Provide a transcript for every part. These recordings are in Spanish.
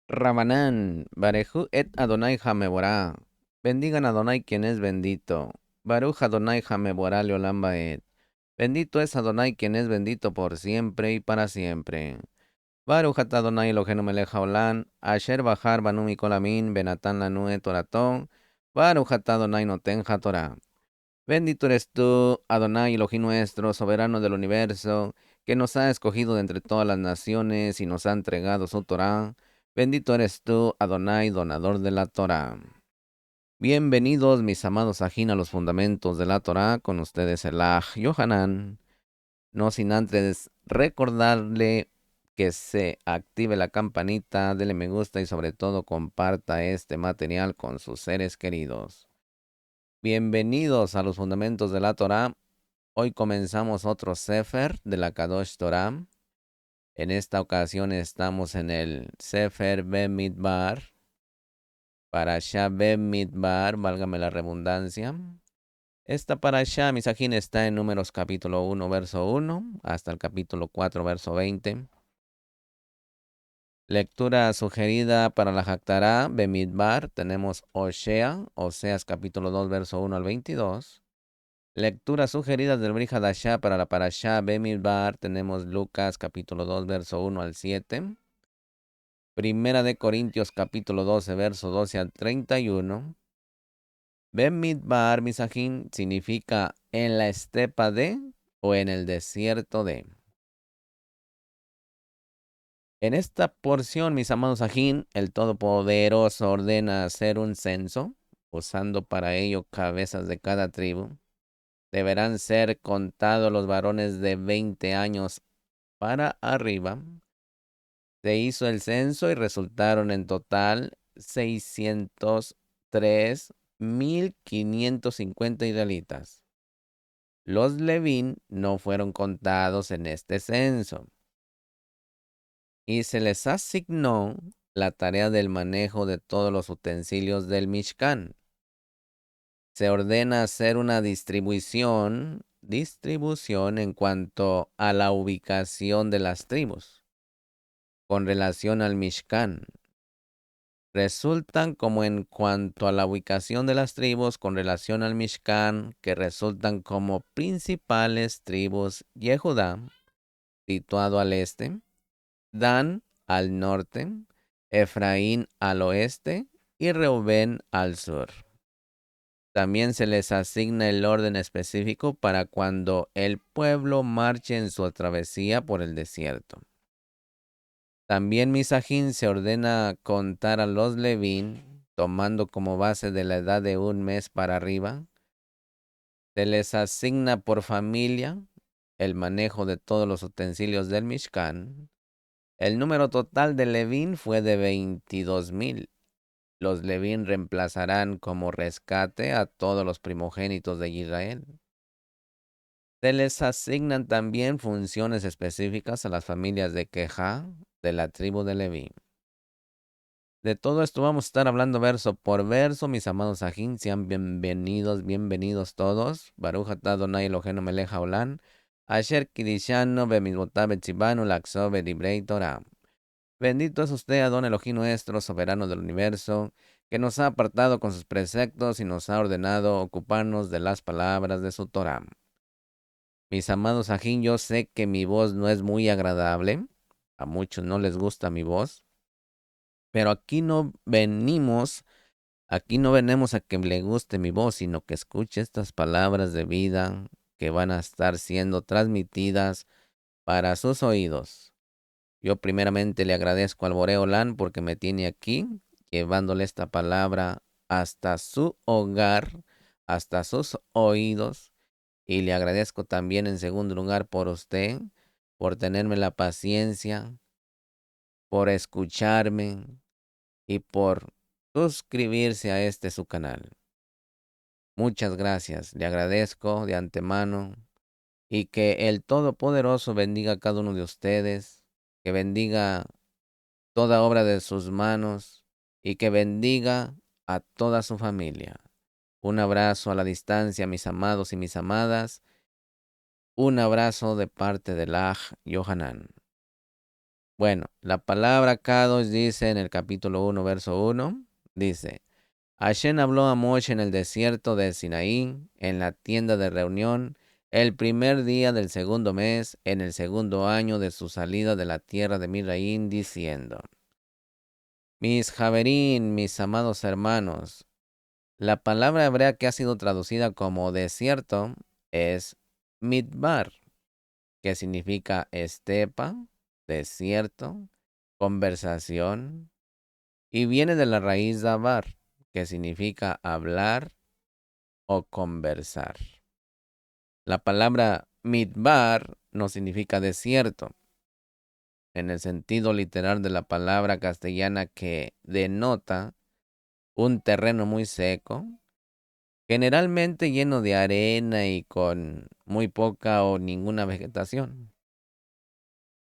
Rabanán, Barejú et Adonai Jameborá. Bendigan a Adonai quien es bendito. Baruch Adonai Jameborá Leolam Baed. Bendito es Adonai quien es bendito por siempre y para siempre. Baruch atah Adonai Eloheinu melech haolam, asher bahar banu mikol amin, benatan lanu et torato. Baruch atah Adonai noten hatorah. Bendito eres tú, Adonai Elohim nuestro, soberano del universo, que nos ha escogido de entre todas las naciones y nos ha entregado su Torah. Bendito eres tú, Adonai, donador de la Torah. Bienvenidos, mis amados ajín, a los fundamentos de la Torah, con ustedes el Aj Yohanan. No sin antes recordarle que se active la campanita, dele me gusta y sobre todo comparta este material con sus seres queridos. Bienvenidos a los fundamentos de la Torah. Hoy comenzamos otro Sefer de la Kadosh Torah. En esta ocasión estamos en el Sefer Bemidbar, Parashá Bemidbar, válgame la redundancia. Esta Parashá, misajín, está en Números capítulo 1, verso 1, hasta el capítulo 4, verso 20. Lectura sugerida para la Jactará Bemidbar, tenemos Oseas capítulo 2, verso 1 al 22. Lecturas sugeridas del Brit Hadashah para la Parashá Bemidbar, tenemos Lucas capítulo 2, verso 1 al 7. Primera de Corintios capítulo 12, verso 12 al 31. Bemidbar, misajín, significa en la estepa de o en el desierto de. En esta porción, mis amados ajín, el Todopoderoso ordena hacer un censo, usando para ello cabezas de cada tribu. Deberán ser contados los varones de 20 años para arriba. Se hizo el censo y resultaron en total 603,550 israelitas. Los Levín no fueron contados en este censo y se les asignó la tarea del manejo de todos los utensilios del Mishkan. Se ordena hacer una distribución en cuanto a la ubicación de las tribus con relación al Mishkan. Resultan como en cuanto a la ubicación de las tribus con relación al Mishkan, que resultan como principales tribus Yehudá, situado al este, Dan al norte, Efraín al oeste y Reubén al sur. También se les asigna el orden específico para cuando el pueblo marche en su travesía por el desierto. También Misajín se ordena contar a los Levín, tomando como base de la edad de un mes para arriba. Se les asigna por familia el manejo de todos los utensilios del Mishkan. El número total de Levín fue de 22,000. Los Levín reemplazarán como rescate a todos los primogénitos de Israel. Se les asignan también funciones específicas a las familias de Quejá, de la tribu de Leví. De todo esto vamos a estar hablando verso por verso, mis amados ajín, sean bienvenidos todos. Baruch atah Adonai Eloheinu melech haolam, asher kidishanu bemizvotav betzivanu laxo bedivrei Torah. Bendito es usted, Adón Elohim nuestro, soberano del universo, que nos ha apartado con sus preceptos y nos ha ordenado ocuparnos de las palabras de su Torah. Mis amados ajín, yo sé que mi voz no es muy agradable, a muchos no les gusta mi voz, pero aquí no venimos a que le guste mi voz, sino que escuche estas palabras de vida que van a estar siendo transmitidas para sus oídos. Yo primeramente le agradezco al Boreolán porque me tiene aquí, llevándole esta palabra hasta su hogar, hasta sus oídos. Y le agradezco también en segundo lugar por usted, por tenerme la paciencia, por escucharme y por suscribirse a este su canal. Muchas gracias, le agradezco de antemano y que el Todopoderoso bendiga a cada uno de ustedes, que bendiga toda obra de sus manos y que bendiga a toda su familia. Un abrazo a la distancia, mis amados y mis amadas. Un abrazo de parte del Aj Yohanan. Bueno, la palabra Kadosh dice en el capítulo 1, verso 1, dice, Hashem habló a Moshe en el desierto de Sinaí, en la tienda de reunión, el primer día del segundo mes, en el segundo año de su salida de la tierra de Misraín, diciendo, Mis Javerín, mis amados hermanos, la palabra hebrea que ha sido traducida como desierto es midbar, que significa estepa, desierto, conversación, y viene de la raíz dabar, que significa hablar o conversar. La palabra midbar no significa desierto, en el sentido literal de la palabra castellana que denota un terreno muy seco, generalmente lleno de arena y con muy poca o ninguna vegetación.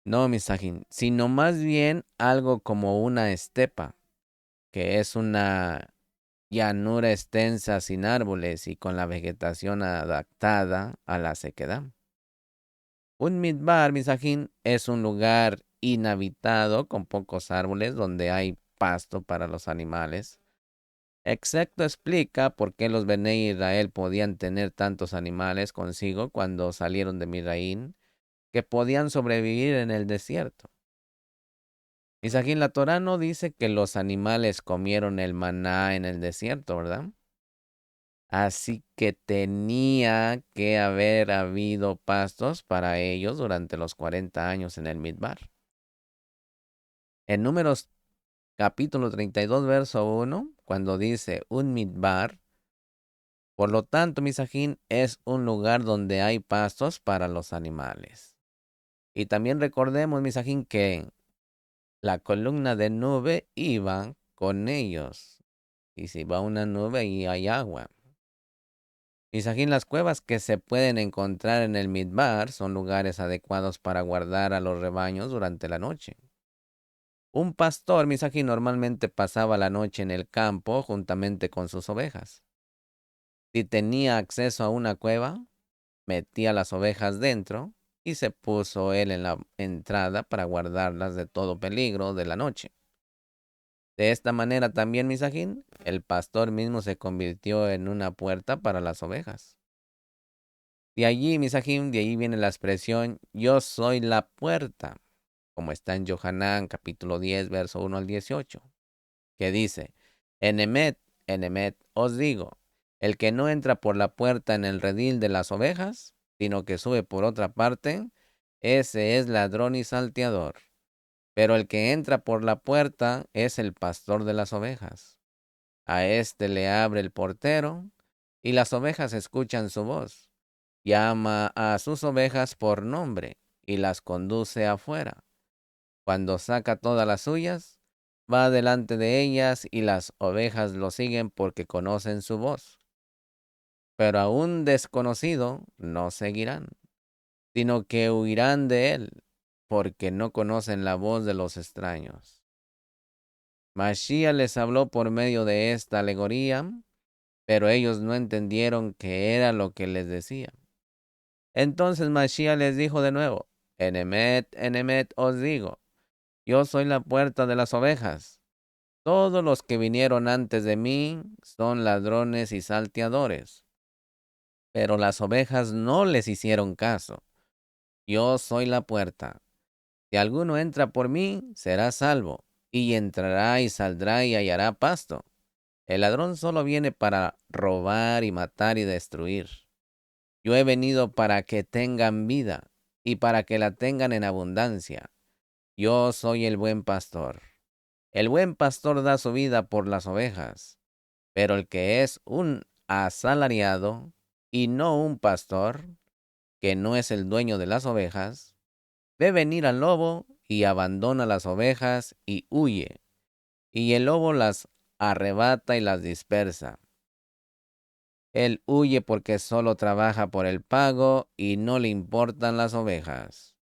No, misajín, sino más bien algo como una estepa, que es una llanura extensa sin árboles y con la vegetación adaptada a la sequedad. Un midbar, misajín, es un lugar inhabitado con pocos árboles donde hay pasto para los animales. Excepto explica por qué los Bene Israel podían tener tantos animales consigo cuando salieron de Misraín, que podían sobrevivir en el desierto. Misajín, la Torá no dice que los animales comieron el maná en el desierto, ¿verdad? Así que tenía que haber habido pastos para ellos durante los 40 años en el Midbar. En Números capítulo 32, verso 1, cuando dice un Midbar, por lo tanto, Misajín es un lugar donde hay pastos para los animales. Y también recordemos, Misajín, que la columna de nube iba con ellos. Y si va una nube y hay agua. Misajín, las cuevas que se pueden encontrar en el Midbar son lugares adecuados para guardar a los rebaños durante la noche. Un pastor, Misajín, normalmente pasaba la noche en el campo juntamente con sus ovejas. Si tenía acceso a una cueva, metía las ovejas dentro y se puso él en la entrada para guardarlas de todo peligro de la noche. De esta manera también, Misajín, el pastor mismo se convirtió en una puerta para las ovejas. De allí, Misajín, de allí viene la expresión yo soy la puerta, como está en Johanán capítulo 10, verso 1 al 18, que dice, Enemet, Enemet, os digo, el que no entra por la puerta en el redil de las ovejas, sino que sube por otra parte, ese es ladrón y salteador. Pero el que entra por la puerta es el pastor de las ovejas. A éste le abre el portero, y las ovejas escuchan su voz. Llama a sus ovejas por nombre, y las conduce afuera. Cuando saca todas las suyas, va delante de ellas, y las ovejas lo siguen porque conocen su voz. Pero a un desconocido no seguirán, sino que huirán de él, porque no conocen la voz de los extraños. Mashiach les habló por medio de esta alegoría, pero ellos no entendieron qué era lo que les decía. Entonces Mashiach les dijo de nuevo, Enemet, Enemet os digo, yo soy la puerta de las ovejas. Todos los que vinieron antes de mí son ladrones y salteadores, pero las ovejas no les hicieron caso. Yo soy la puerta. Si alguno entra por mí, será salvo, y entrará y saldrá y hallará pasto. El ladrón solo viene para robar y matar y destruir. Yo he venido para que tengan vida y para que la tengan en abundancia. Yo soy el buen pastor. El buen pastor da su vida por las ovejas, pero el que es un asalariado y no un pastor, que no es el dueño de las ovejas, ve venir al lobo y abandona las ovejas y huye, y el lobo las arrebata y las dispersa. Él huye porque solo trabaja por el pago y no le importan las ovejas.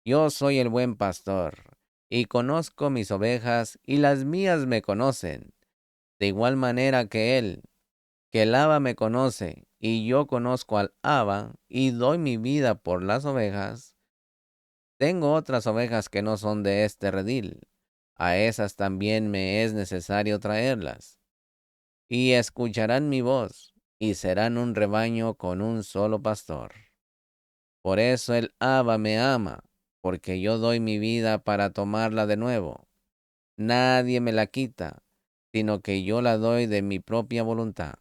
Yo soy el buen pastor, y conozco mis ovejas, y las mías me conocen. De igual manera que el Abba me conoce, y yo conozco al Abba, y doy mi vida por las ovejas. Tengo otras ovejas que no son de este redil. A esas también me es necesario traerlas. Y escucharán mi voz, y serán un rebaño con un solo pastor. Por eso el Abba me ama, porque yo doy mi vida para tomarla de nuevo. Nadie me la quita, sino que yo la doy de mi propia voluntad.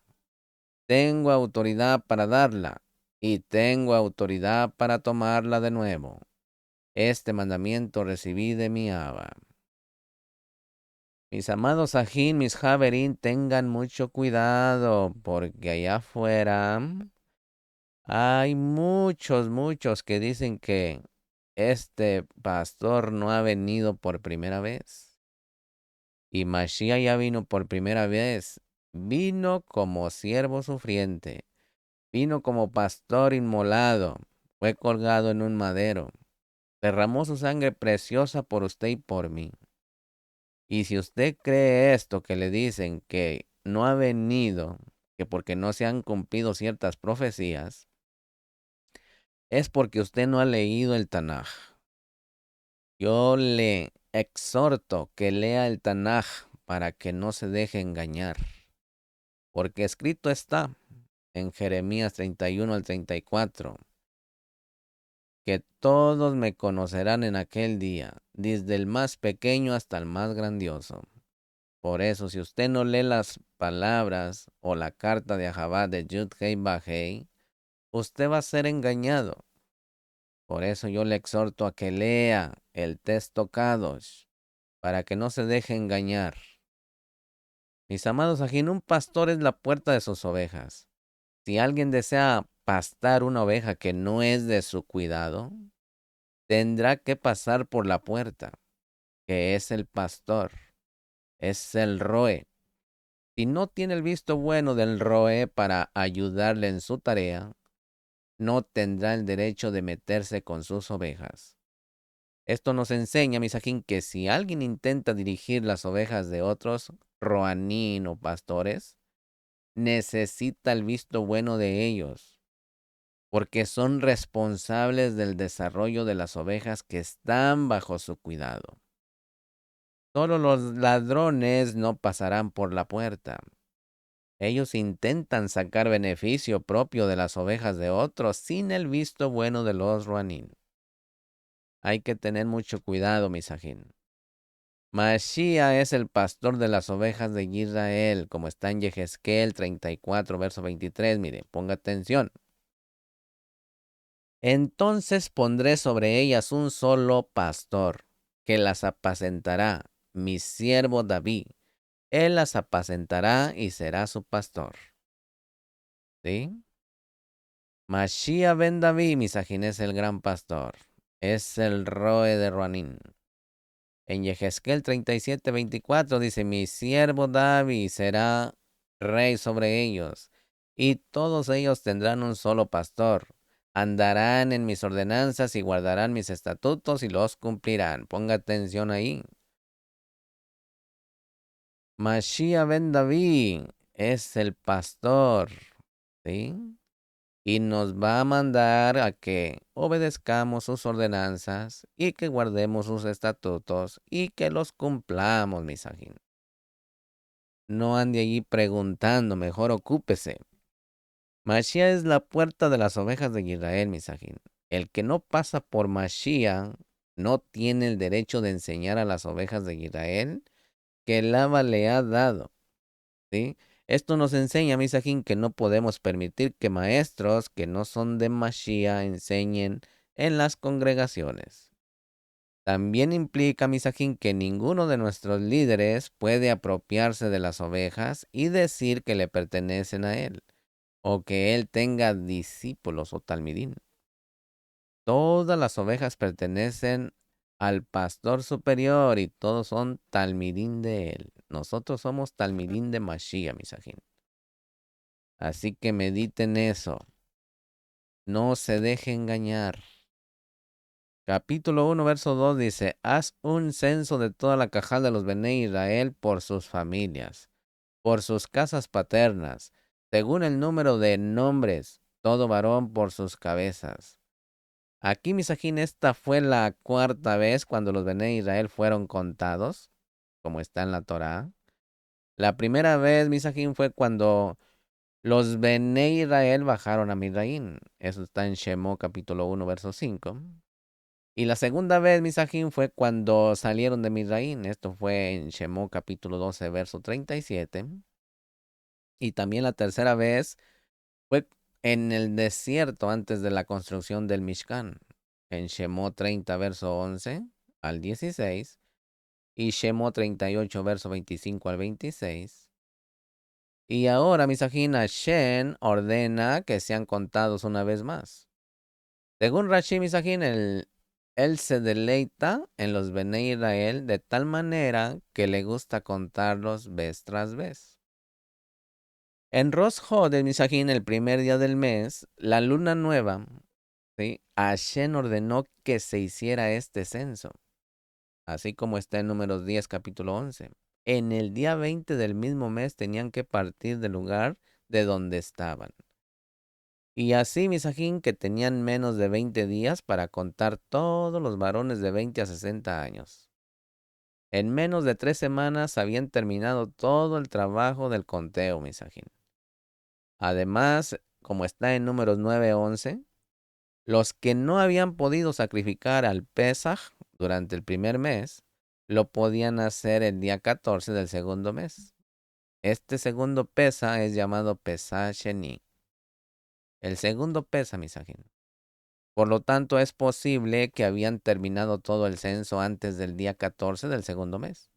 Tengo autoridad para darla, y tengo autoridad para tomarla de nuevo. Este mandamiento recibí de mi Abba. Mis amados Ajín, mis Javerín, tengan mucho cuidado, porque allá afuera hay muchos que dicen que este pastor no ha venido por primera vez. Y Mashiach ya vino por primera vez. Vino como siervo sufriente. Vino como pastor inmolado. Fue colgado en un madero. Derramó su sangre preciosa por usted y por mí. Y si usted cree esto que le dicen que no ha venido, que porque no se han cumplido ciertas profecías, es porque usted no ha leído el Tanaj. Yo le exhorto que lea el Tanaj para que no se deje engañar, porque escrito está en Jeremías 31 al 34, que todos me conocerán en aquel día, desde el más pequeño hasta el más grandioso. Por eso, si usted no lee las palabras o la carta de Ahabad de Yud-Hei Bajei, usted va a ser engañado. Por eso yo le exhorto a que lea el texto Kadosh, para que no se deje engañar. Mis amados, aquí un pastor es la puerta de sus ovejas. Si alguien desea pastar una oveja que no es de su cuidado, tendrá que pasar por la puerta, que es el pastor, es el roe. Si no tiene el visto bueno del roe para ayudarle en su tarea, no tendrá el derecho de meterse con sus ovejas. Esto nos enseña, misajín, que si alguien intenta dirigir las ovejas de otros, roanín o pastores, necesita el visto bueno de ellos, porque son responsables del desarrollo de las ovejas que están bajo su cuidado. Solo los ladrones no pasarán por la puerta. Ellos intentan sacar beneficio propio de las ovejas de otros sin el visto bueno de los ruanín. Hay que tener mucho cuidado, misajín. Mashiach es el pastor de las ovejas de Israel, como está en Yehezkel 34, verso 23. Mire, ponga atención. Entonces pondré sobre ellas un solo pastor, que las apacentará, mi siervo David. Él las apacentará y será su pastor. ¿Sí? Mashiach ben David, misajín, es el gran pastor. Es el roe de Ruanín. En Yehezkel 37:24 dice, mi siervo David será rey sobre ellos, y todos ellos tendrán un solo pastor. Andarán en mis ordenanzas y guardarán mis estatutos y los cumplirán. Ponga atención ahí. Mashiach ben David es el pastor, ¿sí? Y nos va a mandar a que obedezcamos sus ordenanzas y que guardemos sus estatutos y que los cumplamos, misajín. No ande allí preguntando, mejor ocúpese. Mashiach es la puerta de las ovejas de Israel, misajín. El que no pasa por Mashiach no tiene el derecho de enseñar a las ovejas de Israel que el Abba le ha dado, ¿sí? Esto nos enseña, misajín, que no podemos permitir que maestros que no son de Mashiach enseñen en las congregaciones. También implica, misajín, que ninguno de nuestros líderes puede apropiarse de las ovejas y decir que le pertenecen a él, o que él tenga discípulos o talmidín. Todas las ovejas pertenecen al pastor superior y todos son talmidín de él. Nosotros somos talmidín de Mashiach, misajín. Así que mediten eso. No se deje engañar. Capítulo 1, verso 2 dice, haz un censo de toda la cajal de los Bené Israel por sus familias, por sus casas paternas, según el número de nombres, todo varón por sus cabezas. Aquí, Misajín, esta fue la cuarta vez cuando los Bené Israel fueron contados, como está en la Torá. La primera vez, Misajín, fue cuando los Bené Israel bajaron a Midraín. Eso está en Shemó capítulo 1, verso 5. Y la segunda vez, Misajín, fue cuando salieron de Midraín. Esto fue en Shemó capítulo 12, verso 37. Y también la tercera vez fue en el desierto antes de la construcción del Mishkan. En Shemó 30, verso 11 al 16. Y Shemó 38, verso 25 al 26. Y ahora, Misajín, Hashem ordena que sean contados una vez más. Según Rashi Misajín, él se deleita en los Bene Israel de tal manera que le gusta contarlos vez tras vez. En Rosh Hodesh Misajín, el primer día del mes, la luna nueva, ¿sí? Hashem ordenó que se hiciera este censo, así como está en Números 10, capítulo 11. En el día 20 del mismo mes tenían que partir del lugar de donde estaban. Y así, Misajín, que tenían menos de 20 días para contar todos los varones de 20 a 60 años. En menos de 3 semanas habían terminado todo el trabajo del conteo, Misajín. Además, como está en Números 9:11, los que no habían podido sacrificar al Pesaj durante el primer mes, lo podían hacer el día 14 del segundo mes. Este segundo Pesaj es llamado Pesaj Sheni. El segundo Pesaj, Misajín. Por lo tanto, es posible que habían terminado todo el censo antes del día 14 del segundo mes.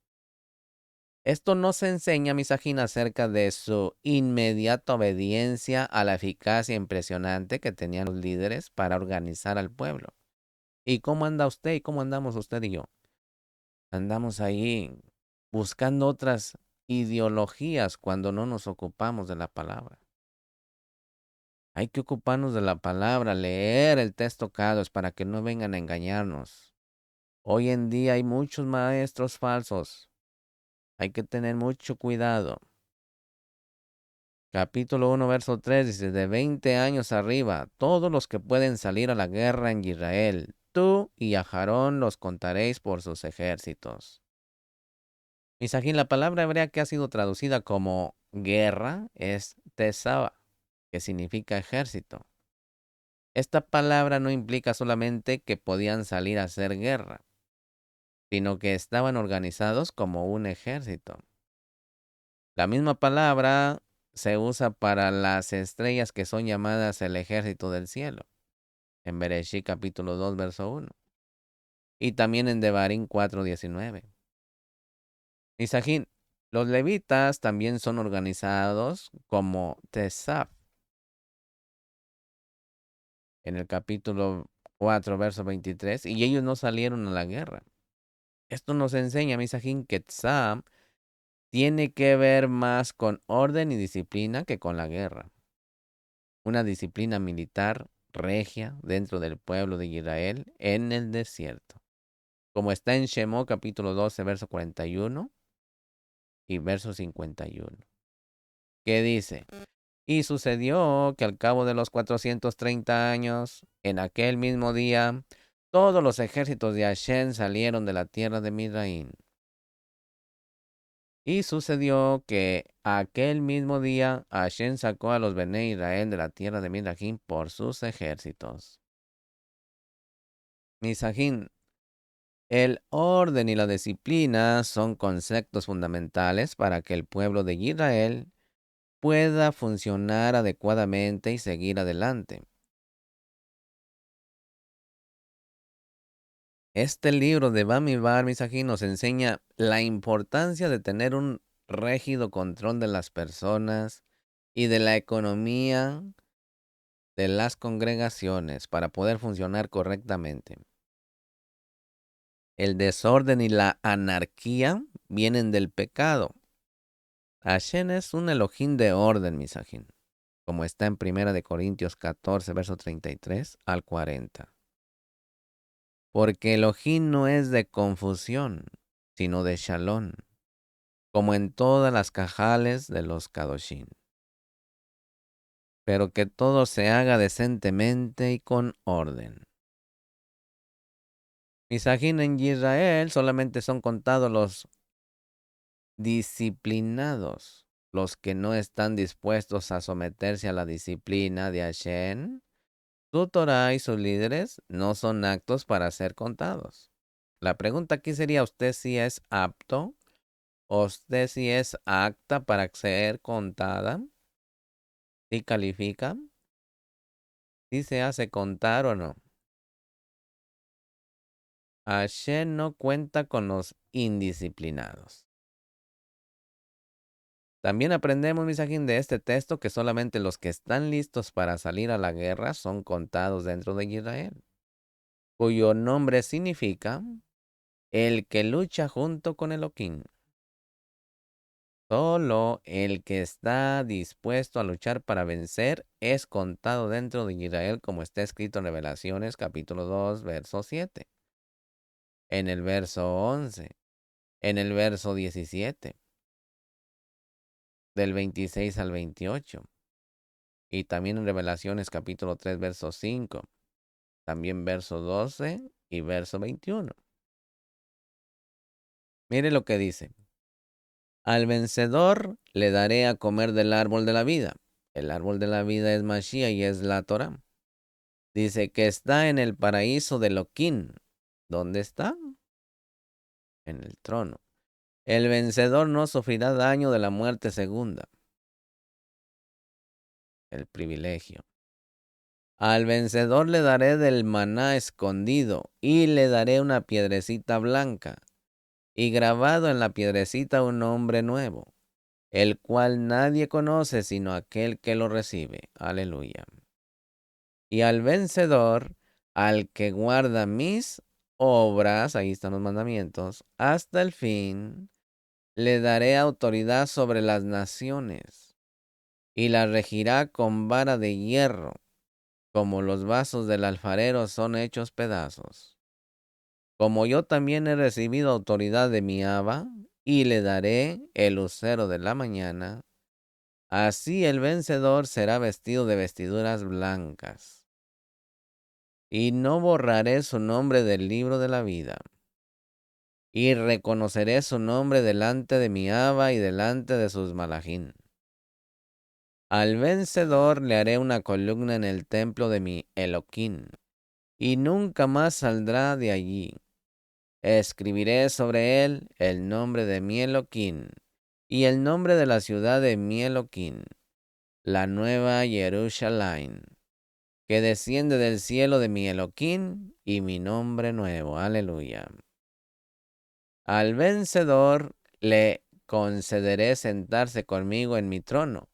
Esto nos enseña, Misajín, acerca de su inmediata obediencia a la eficacia impresionante que tenían los líderes para organizar al pueblo. ¿Y cómo anda usted y cómo andamos usted y yo? Andamos ahí buscando otras ideologías cuando no nos ocupamos de la palabra. Hay que ocuparnos de la palabra, leer el texto cada vez para que no vengan a engañarnos. Hoy en día hay muchos maestros falsos. Hay que tener mucho cuidado. Capítulo 1, verso 3 dice, de 20 años arriba, todos los que pueden salir a la guerra en Israel, tú y Aharón los contaréis por sus ejércitos. Misajín, la palabra hebrea que ha sido traducida como guerra es tesaba, que significa ejército. Esta palabra no implica solamente que podían salir a hacer guerra, sino que estaban organizados como un ejército. La misma palabra se usa para las estrellas que son llamadas el ejército del cielo, en Bereshit capítulo 2, verso 1. Y también en Devarim 4:19. Misajín, los levitas también son organizados como Tesaf, en el capítulo 4, verso 23, y ellos no salieron a la guerra. Esto nos enseña, Misajín, que Tzam tiene que ver más con orden y disciplina que con la guerra. Una disciplina militar regia dentro del pueblo de Israel en el desierto. Como está en Shemó capítulo 12, verso 41 y verso 51. ¿Qué dice? Y sucedió que al cabo de los 430 años, en aquel mismo día, todos los ejércitos de Hashem salieron de la tierra de Midraín. Y sucedió que aquel mismo día Hashem sacó a los Bené Israel de la tierra de Midraín por sus ejércitos. Misajín, el orden y la disciplina son conceptos fundamentales para que el pueblo de Israel pueda funcionar adecuadamente y seguir adelante. Este libro de Bamidbar, Misajín, nos enseña la importancia de tener un rígido control de las personas y de la economía de las congregaciones para poder funcionar correctamente. El desorden y la anarquía vienen del pecado. Hashem es un Elohim de orden, Misajín, como está en 1 Corintios 14, verso 33 al 40. Porque Elohim no es de confusión, sino de shalom, como en todas las cajales de los Kadoshim. Pero que todo se haga decentemente y con orden. Misajín, en Israel solamente son contados los disciplinados, los que no están dispuestos a someterse a la disciplina de Hashem. Su Torah y sus líderes no son aptos para ser contados. La pregunta aquí sería: ¿usted si es apto? ¿Usted si es apta para ser contada? ¿Si califica? ¿Si se hace contar o no? Hashem no cuenta con los indisciplinados. También aprendemos, Misajín, de este texto que solamente los que están listos para salir a la guerra son contados dentro de Israel, cuyo nombre significa el que lucha junto con Elohim. Solo el que está dispuesto a luchar para vencer es contado dentro de Israel, como está escrito en Revelaciones capítulo 2, verso 7, en el verso 11, en el verso 17, del 26 al 28, y también en Revelaciones capítulo 3, verso 5, también verso 12 y verso 21. Mire lo que dice: al vencedor le daré a comer del árbol de la vida. El árbol de la vida es Mashiach y es la Torah. Dice que está en el paraíso de Elohim. ¿Dónde está? En el trono. El vencedor no sufrirá daño de la muerte segunda. El privilegio. Al vencedor le daré del maná escondido y le daré una piedrecita blanca y grabado en la piedrecita un nombre nuevo, el cual nadie conoce sino aquel que lo recibe. Aleluya. Y al vencedor, al que guarda mis obras, ahí están los mandamientos, hasta el fin, le daré autoridad sobre las naciones, y la regirá con vara de hierro, como los vasos del alfarero son hechos pedazos. Como yo también he recibido autoridad de mi Abba, y le daré el lucero de la mañana, así el vencedor será vestido de vestiduras blancas. Y no borraré su nombre del libro de la vida. Y reconoceré su nombre delante de mi Abba y delante de sus malajín. Al vencedor le haré una columna en el templo de mi Elohim, y nunca más saldrá de allí. Escribiré sobre él el nombre de mi Elohim, y el nombre de la ciudad de mi Elohim, la nueva Jerusalén, que desciende del cielo de mi Elohim, y mi nombre nuevo. Aleluya. Al vencedor le concederé sentarse conmigo en mi trono,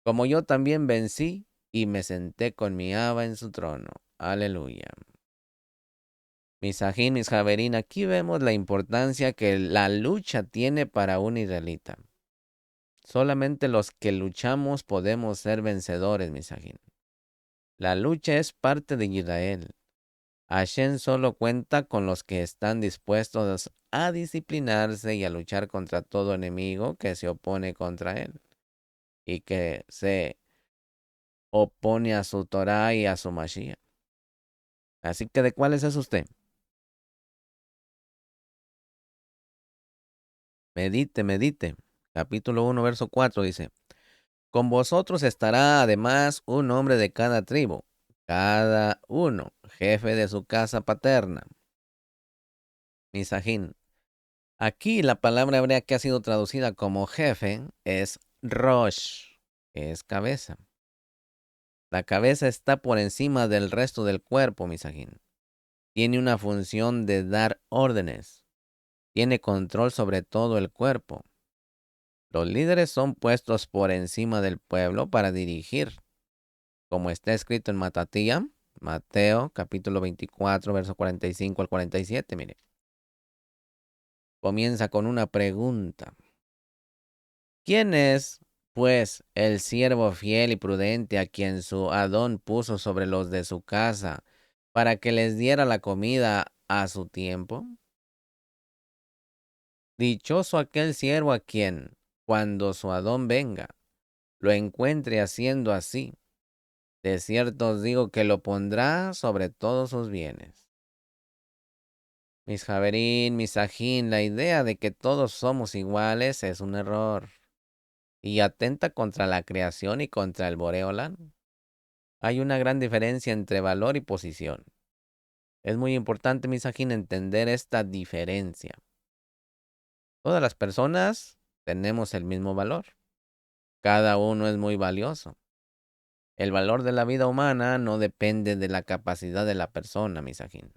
como yo también vencí y me senté con mi Abba en su trono. Aleluya. Mis ajín, mis javerín, aquí vemos la importancia que la lucha tiene para un israelita. Solamente los que luchamos podemos ser vencedores, mis ajín. La lucha es parte de Israel. Hashem solo cuenta con los que están dispuestos a disciplinarse y a luchar contra todo enemigo que se opone contra él y que se opone a su Torah y a su Mashiach. Así que, ¿de cuáles es usted? Medite, medite. Capítulo 1, verso 4 dice: con vosotros estará además un hombre de cada tribu, cada uno jefe de su casa paterna. Misajín. Aquí la palabra hebrea que ha sido traducida como jefe es Rosh, que es cabeza. La cabeza está por encima del resto del cuerpo, Misajín. Tiene una función de dar órdenes. Tiene control sobre todo el cuerpo. Los líderes son puestos por encima del pueblo para dirigir, como está escrito en Mateo capítulo 24, verso 45 al 47, mire. Comienza con una pregunta. ¿Quién es, pues, el siervo fiel y prudente a quien su Adón puso sobre los de su casa para que les diera la comida a su tiempo? Dichoso aquel siervo a quien, cuando su Adón venga, lo encuentre haciendo así. De cierto os digo que lo pondrá sobre todos sus bienes. Mis Javerín, mis Sajín, la idea de que todos somos iguales es un error y atenta contra la creación y contra el Boreolán. Hay una gran diferencia entre valor y posición. Es muy importante, mis Sajín, entender esta diferencia. Todas las personas tenemos el mismo valor. Cada uno es muy valioso. El valor de la vida humana no depende de la capacidad de la persona, Misajín,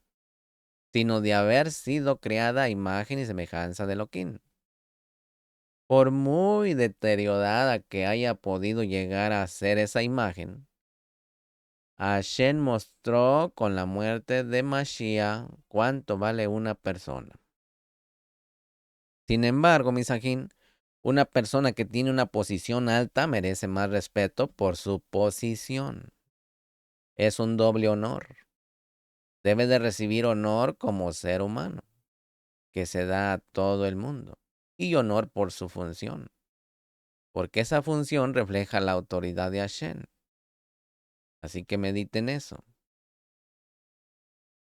sino de haber sido creada a imagen y semejanza de Elohim. Por muy deteriorada que haya podido llegar a ser esa imagen, Hashem mostró con la muerte de Mashiach cuánto vale una persona. Sin embargo, Misajín, una persona que tiene una posición alta merece más respeto por su posición. Es un doble honor. Debe de recibir honor como ser humano, que se da a todo el mundo, y honor por su función, porque esa función refleja la autoridad de Hashem. Así que mediten eso.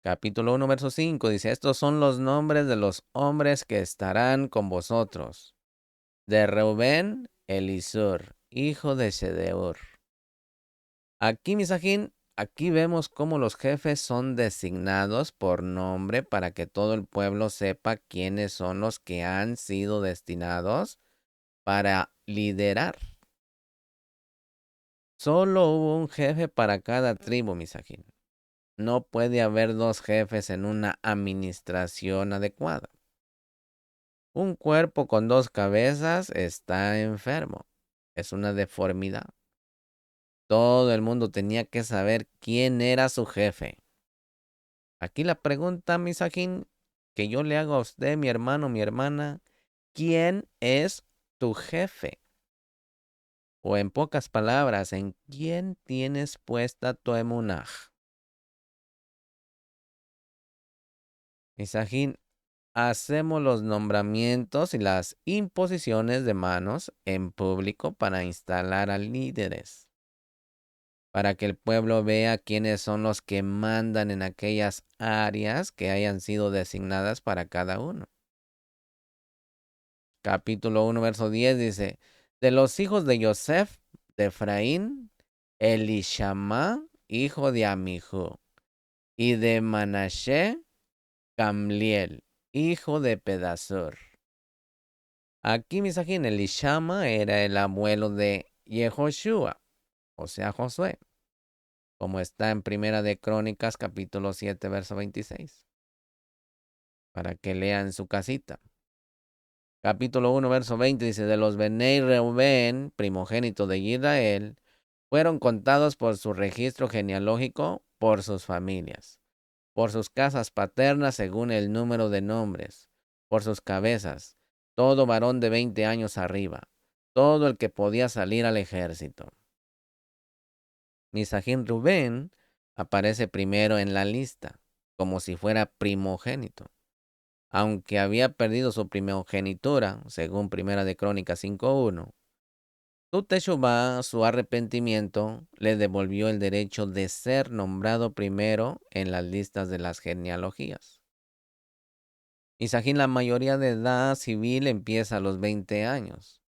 Capítulo 1, verso 5 dice, estos son los nombres de los hombres que estarán con vosotros. De Reubén, Elisur, hijo de Sedeur. Aquí, Misajín, aquí vemos cómo los jefes son designados por nombre para que todo el pueblo sepa quiénes son los que han sido destinados para liderar. Solo hubo un jefe para cada tribu, Misajín. No puede haber dos jefes en una administración adecuada. Un cuerpo con dos cabezas está enfermo. Es una deformidad. Todo el mundo tenía que saber quién era su jefe. Aquí la pregunta, Misajín, que yo le hago a usted, mi hermano, mi hermana, ¿quién es tu jefe? O en pocas palabras, ¿en quién tienes puesta tu emunaj? Misajín, hacemos los nombramientos y las imposiciones de manos en público para instalar a líderes, para que el pueblo vea quiénes son los que mandan en aquellas áreas que hayan sido designadas para cada uno. Capítulo 1, verso 10 dice, de los hijos de Yosef, de Efraín, Elishama, hijo de Amihu, y de Manashe, Gamliel, hijo de Pedasur. Aquí, Misajín, Elishama era el abuelo de Yehoshua, o sea, Josué, como está en Primera de Crónicas, capítulo 7, verso 26, para que lean su casita. Capítulo 1, verso 20 dice, de los Benei Reuben, primogénito de Israel, fueron contados por su registro genealógico, por sus familias, por sus casas paternas según el número de nombres, por sus cabezas, todo varón de 20 años arriba, todo el que podía salir al ejército. Misajín Rubén aparece primero en la lista, como si fuera primogénito. Aunque había perdido su primogenitura, según Primera de Crónicas 5:1, su Teshuvá, su arrepentimiento, le devolvió el derecho de ser nombrado primero en las listas de las genealogías. Misajín, la mayoría de edad civil empieza a los 20 años.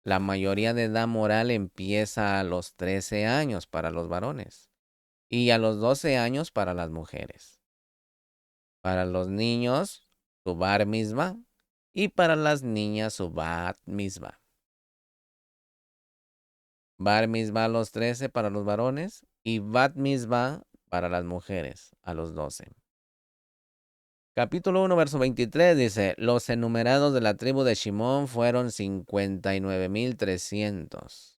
La mayoría de edad moral empieza a los 13 años para los varones y a los 12 años para las mujeres. Para los niños, su bar mitzvah, y para las niñas, su bat mitzvah. Bar mitzvah a los 13 para los varones y bat mitzvah para las mujeres a los 12. Capítulo 1, verso 23 dice, los enumerados de la tribu de Shimón fueron 59,300.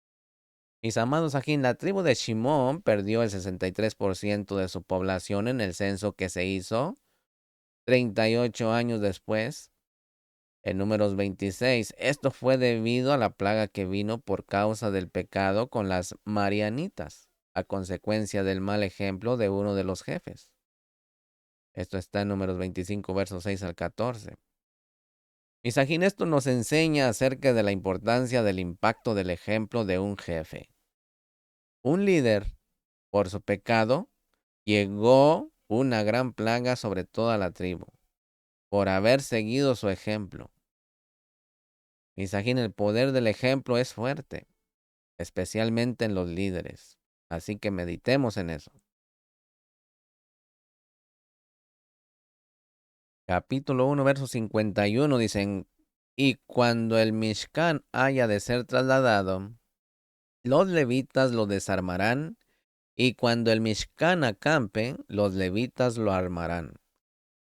Mis amados aquí, la tribu de Shimón perdió el 63% de su población en el censo que se hizo 38 años después. En Números 26, esto fue debido a la plaga que vino por causa del pecado con las marianitas, a consecuencia del mal ejemplo de uno de los jefes. Esto está en Números 25, versos 6 al 14. Misajín, esto nos enseña acerca de la importancia del impacto del ejemplo de un jefe. Un líder, por su pecado, llegó una gran plaga sobre toda la tribu. por haber seguido su ejemplo. Misajín, el poder del ejemplo es fuerte, especialmente en los líderes. Así que meditemos en eso. Capítulo 1, verso 51 dicen, y cuando el Mishkan haya de ser trasladado, los levitas lo desarmarán, y cuando el Mishkan acampe, los levitas lo armarán.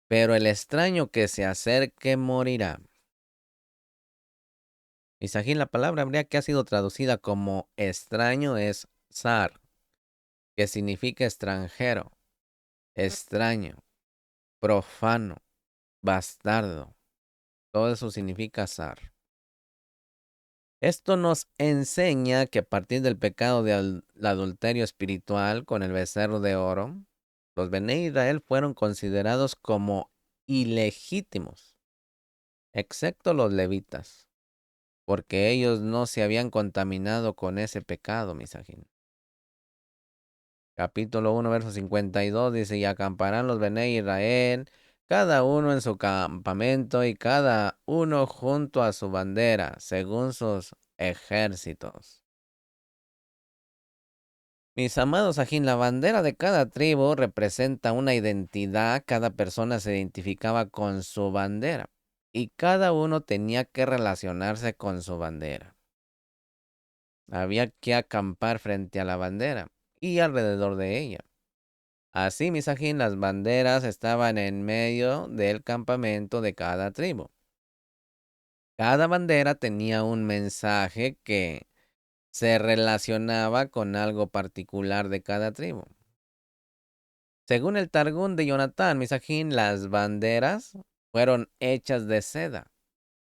Pero el extraño que se acerque morirá. Misajín, la palabra hebrea que ha sido traducida como extraño es zar, que significa extranjero, extraño, profano, bastardo. Todo eso significa zar. Esto nos enseña que a partir del pecado del adulterio espiritual con el becerro de oro, los Bene Israel fueron considerados como ilegítimos, excepto los levitas, porque ellos no se habían contaminado con ese pecado, misajín. Capítulo 1, verso 52 dice, y acamparán los Bene Israel, cada uno en su campamento y cada uno junto a su bandera, según sus ejércitos. Mis amados ajín, la bandera de cada tribu representa una identidad, cada persona se identificaba con su bandera y cada uno tenía que relacionarse con su bandera. Había que acampar frente a la bandera y alrededor de ella. Así, mis ajín, las banderas estaban en medio del campamento de cada tribu. Cada bandera tenía un mensaje que se relacionaba con algo particular de cada tribu. Según el Targum de Jonatán Misajín, las banderas fueron hechas de seda,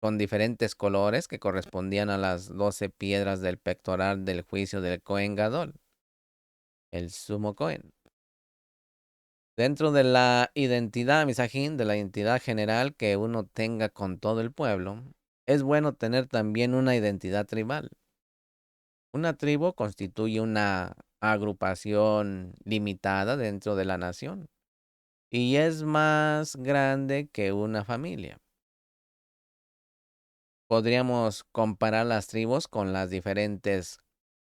con diferentes colores que correspondían a las 12 piedras del pectoral del juicio del Cohen Gadol, el sumo Cohen. Dentro de la identidad Misajín, de la identidad general que uno tenga con todo el pueblo, es bueno tener también una identidad tribal. Una tribu constituye una agrupación limitada dentro de la nación y es más grande que una familia. Podríamos comparar las tribus con las diferentes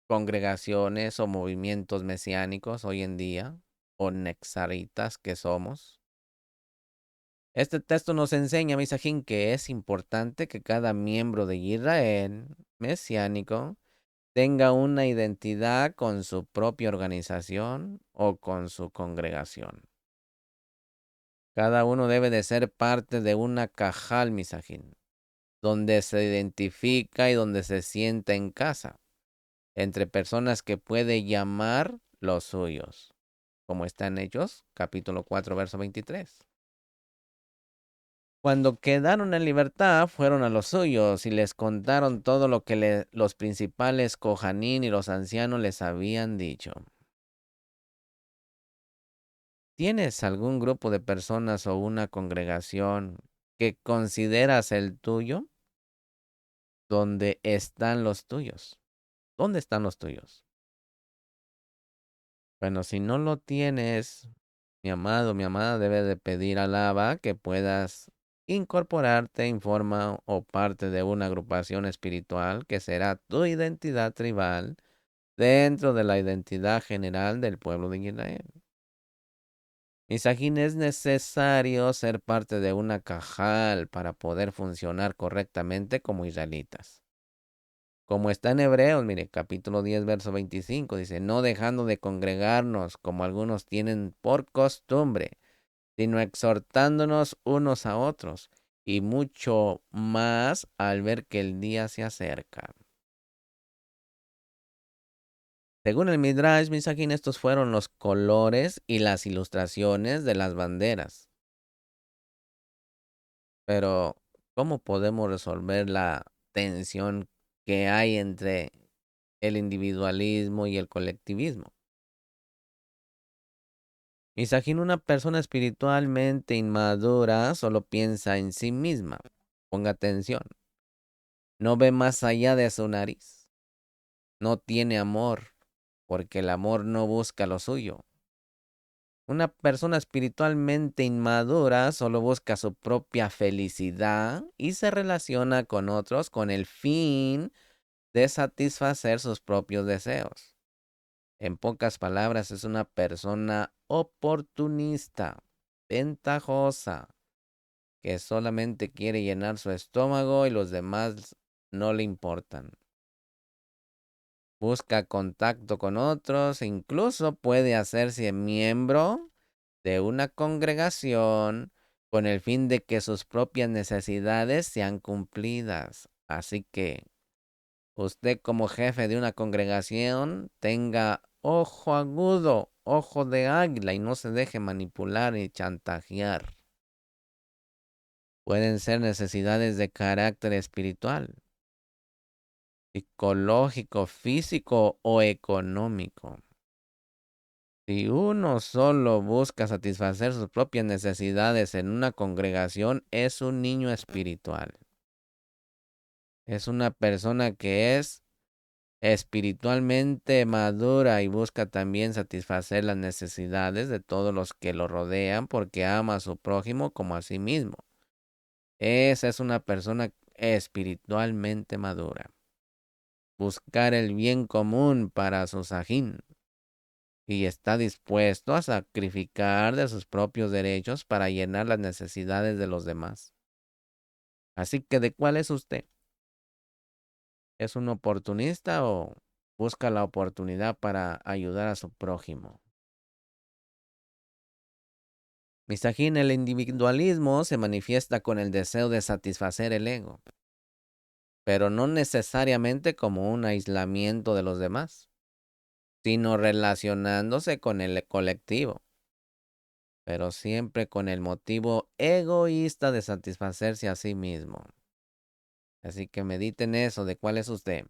congregaciones o movimientos mesiánicos hoy en día, o nexaritas que somos. Este texto nos enseña, Misajín, que es importante que cada miembro de Israel mesiánico tenga una identidad con su propia organización o con su congregación. Cada uno debe de ser parte de una cajal, Misajín, donde se identifica y donde se sienta en casa, entre personas que puede llamar los suyos, como está en Hechos, capítulo 4, verso 23. Cuando quedaron en libertad, fueron a los suyos y les contaron todo lo que los principales Cojanín y los ancianos les habían dicho. ¿Tienes algún grupo de personas o una congregación que consideras el tuyo? ¿Dónde están los tuyos? ¿Dónde están los tuyos? Bueno, si no lo tienes, mi amado, mi amada, debe de pedir al Abba que puedas incorporarte en forma o parte de una agrupación espiritual que será tu identidad tribal dentro de la identidad general del pueblo de Israel. Misajín, es necesario ser parte de una cajal para poder funcionar correctamente como israelitas. Como está en Hebreos, mire, capítulo 10, verso 25, dice, no dejando de congregarnos como algunos tienen por costumbre, sino exhortándonos unos a otros, y mucho más al ver que el día se acerca. Según el Midrash, Misajín, estos fueron los colores y las ilustraciones de las banderas. Pero, ¿cómo podemos resolver la tensión que hay entre el individualismo y el colectivismo? Misajín, una persona espiritualmente inmadura solo piensa en sí misma. Ponga atención. No ve más allá de su nariz. No tiene amor, porque el amor no busca lo suyo. Una persona espiritualmente inmadura solo busca su propia felicidad y se relaciona con otros con el fin de satisfacer sus propios deseos. En pocas palabras, es una persona oportunista, ventajosa, que solamente quiere llenar su estómago y los demás no le importan. Busca contacto con otros e incluso puede hacerse miembro de una congregación con el fin de que sus propias necesidades sean cumplidas. Así que usted como jefe de una congregación tenga ojo agudo, ojo de águila y no se deje manipular y chantajear. Pueden ser necesidades de carácter espiritual, psicológico, físico o económico. Si uno solo busca satisfacer sus propias necesidades en una congregación, es un niño espiritual. Es una persona que es espiritualmente madura y busca también satisfacer las necesidades de todos los que lo rodean porque ama a su prójimo como a sí mismo. Esa es una persona espiritualmente madura. Buscar el bien común para su sajín y está dispuesto a sacrificar de sus propios derechos para llenar las necesidades de los demás. Así que, ¿de cuál es usted? ¿Es un oportunista o busca la oportunidad para ayudar a su prójimo? Misajín, el individualismo se manifiesta con el deseo de satisfacer el ego, pero no necesariamente como un aislamiento de los demás, sino relacionándose con el colectivo, pero siempre con el motivo egoísta de satisfacerse a sí mismo. Así que mediten eso, ¿de cuál es usted?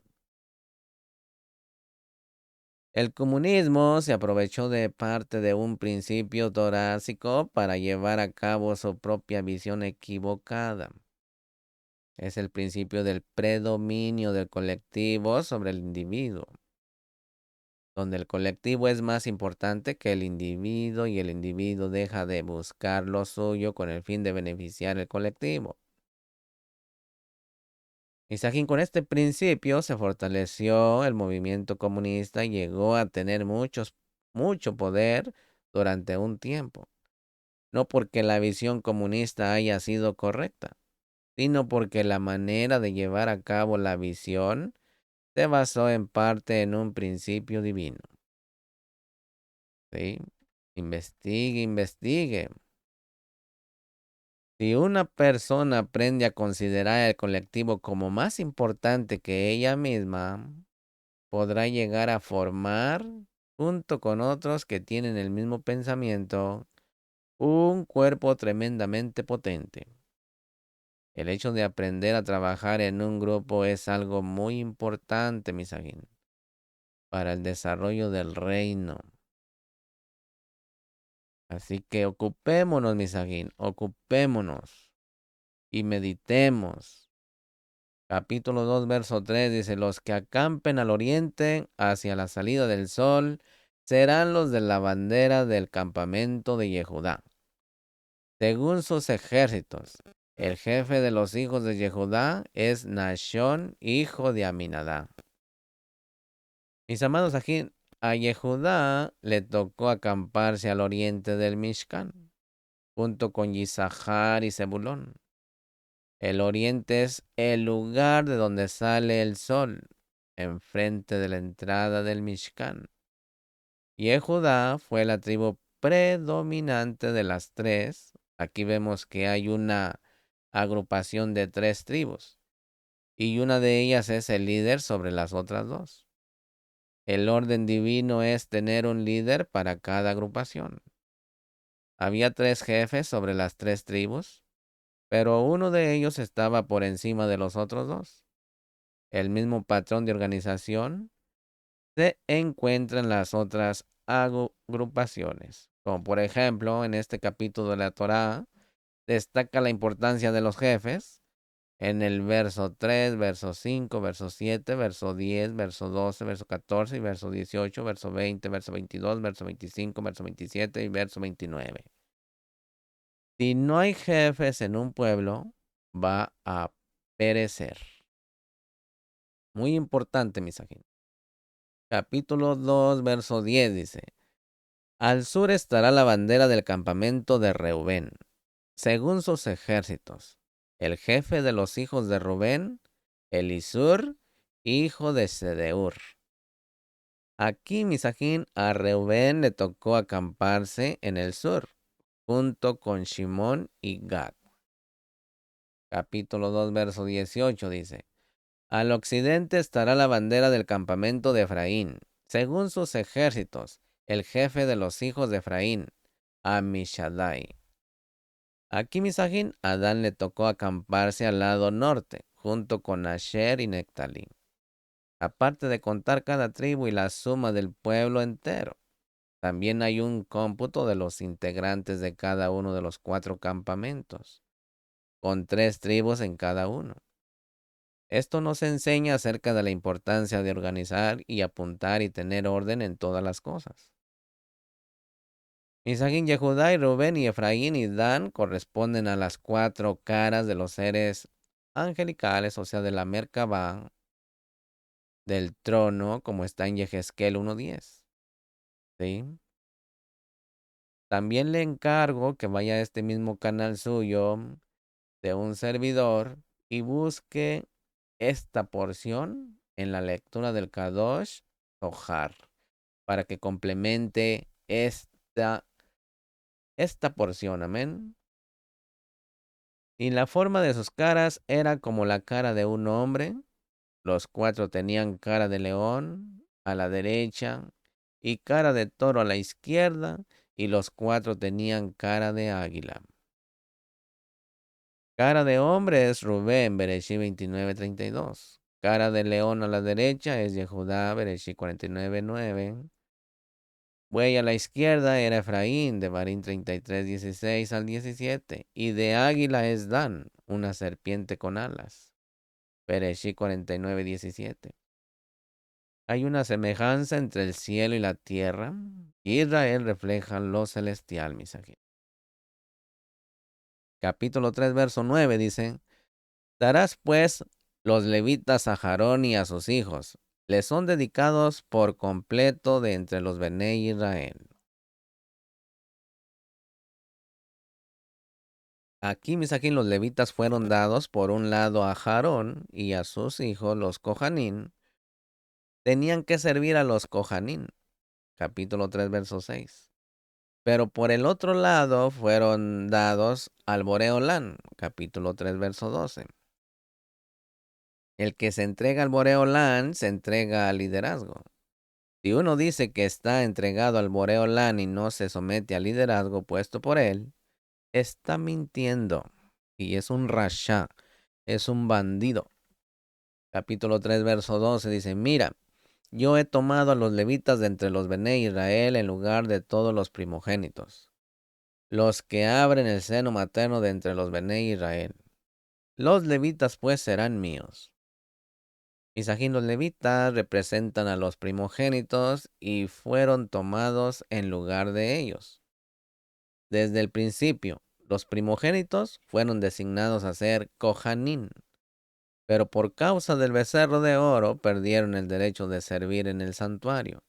El comunismo se aprovechó de parte de un principio torácico para llevar a cabo su propia visión equivocada. Es el principio del predominio del colectivo sobre el individuo, donde el colectivo es más importante que el individuo y el individuo deja de buscar lo suyo con el fin de beneficiar el colectivo. Isajín, con este principio se fortaleció el movimiento comunista y llegó a tener mucho poder durante un tiempo. No porque la visión comunista haya sido correcta, sino porque la manera de llevar a cabo la visión se basó en parte en un principio divino. ¿Sí? Investigue, investigue. Si una persona aprende a considerar el colectivo como más importante que ella misma, podrá llegar a formar, junto con otros que tienen el mismo pensamiento, un cuerpo tremendamente potente. El hecho de aprender a trabajar en un grupo es algo muy importante, Misajín, para el desarrollo del reino. Así que ocupémonos, Misajín, ocupémonos y meditemos. Capítulo 2, verso 3 dice, los que acampen al oriente hacia la salida del sol serán los de la bandera del campamento de Yehudá. Según sus ejércitos, el jefe de los hijos de Yehudá es Nashón, hijo de Aminadá. Mis amados, aquí a Yehudá le tocó acamparse al oriente del Mishkan, junto con Yisahar y Zebulón. El oriente es el lugar de donde sale el sol, enfrente de la entrada del Mishkan. Yehudá fue la tribu predominante de las tres. Aquí vemos que hay una agrupación de tres tribus, y una de ellas es el líder sobre las otras dos. El orden divino es tener un líder para cada agrupación. Había tres jefes sobre las tres tribus, pero uno de ellos estaba por encima de los otros dos. El mismo patrón de organización se encuentra en las otras agrupaciones. Como por ejemplo, en este capítulo de la Torá, destaca la importancia de los jefes, En el verso 3, verso 5, verso 7, verso 10, verso 12, verso 14 y verso 18, verso 20, verso 22, verso 25, verso 27 y verso 29. Si no hay jefes en un pueblo, va a perecer. Muy importante, mis agentes. Capítulo 2, verso 10 dice: Al sur estará la bandera del campamento de Reubén, según sus ejércitos. El jefe de los hijos de Rubén, Elisur, hijo de Sedeur. Aquí, Misajín, a Reubén le tocó acamparse en el sur, junto con Shimón y Gad. Capítulo 2, verso 18 dice: Al occidente estará la bandera del campamento de Efraín, según sus ejércitos, el jefe de los hijos de Efraín, Amishadai. Aquí, Misajín, a Dan le tocó acamparse al lado norte, junto con Asher y Nectalí, aparte de contar cada tribu y la suma del pueblo entero. También hay un cómputo de los integrantes de cada uno de los 4 campamentos, con 3 tribus en cada uno. Esto nos enseña acerca de la importancia de organizar y apuntar y tener orden en todas las cosas. Isaín, Yehudá y Rubén y Efraín y Dan corresponden a las 4 caras de los seres angelicales, o sea, de la Merkabah, del trono, como está en Yehezkel 1:10. ¿Sí? También le encargo que vaya a este mismo canal suyo de un servidor y busque esta porción en la lectura del Kadosh Zohar para que complemente esta porción. Amén. Y la forma de sus caras era como la cara de un hombre. Los 4 tenían cara de león a la derecha y cara de toro a la izquierda, y los 4 tenían cara de águila. Cara de hombre es Rubén, Bereshí 29:32. Cara de león a la derecha es Yehudá, Bereshí 49:9. Buey a la izquierda era Efraín, de Barín 33:16 al 17. Y de águila es Dan, una serpiente con alas. Bereshí 49:17. Hay una semejanza entre el cielo y la tierra. Israel refleja lo celestial, mis ángeles. Capítulo 3, verso 9 dice: Darás pues los levitas a Aarón y a sus hijos. Les son dedicados por completo de entre los Bené Israel. Aquí, mis aquí, los levitas fueron dados por un lado a Aarón y a sus hijos, los Cojanín. Tenían que servir a los Cojanín. Capítulo 3, verso 6. Pero por el otro lado fueron dados al Boreolán. Capítulo 3, verso 12. El que se entrega al Boreolán se entrega al liderazgo. Si uno dice que está entregado al Boreolán y no se somete al liderazgo puesto por él, está mintiendo. Y es un rasha, es un bandido. Capítulo 3, verso 12 dice: Mira, yo he tomado a los levitas de entre los Bené Israel en lugar de todos los primogénitos, los que abren el seno materno de entre los Bené Israel. Los levitas pues serán míos. Isajín, los levitas representan a los primogénitos y fueron tomados en lugar de ellos. Desde el principio, los primogénitos fueron designados a ser Kohanim, pero por causa del becerro de oro perdieron el derecho de servir en el santuario.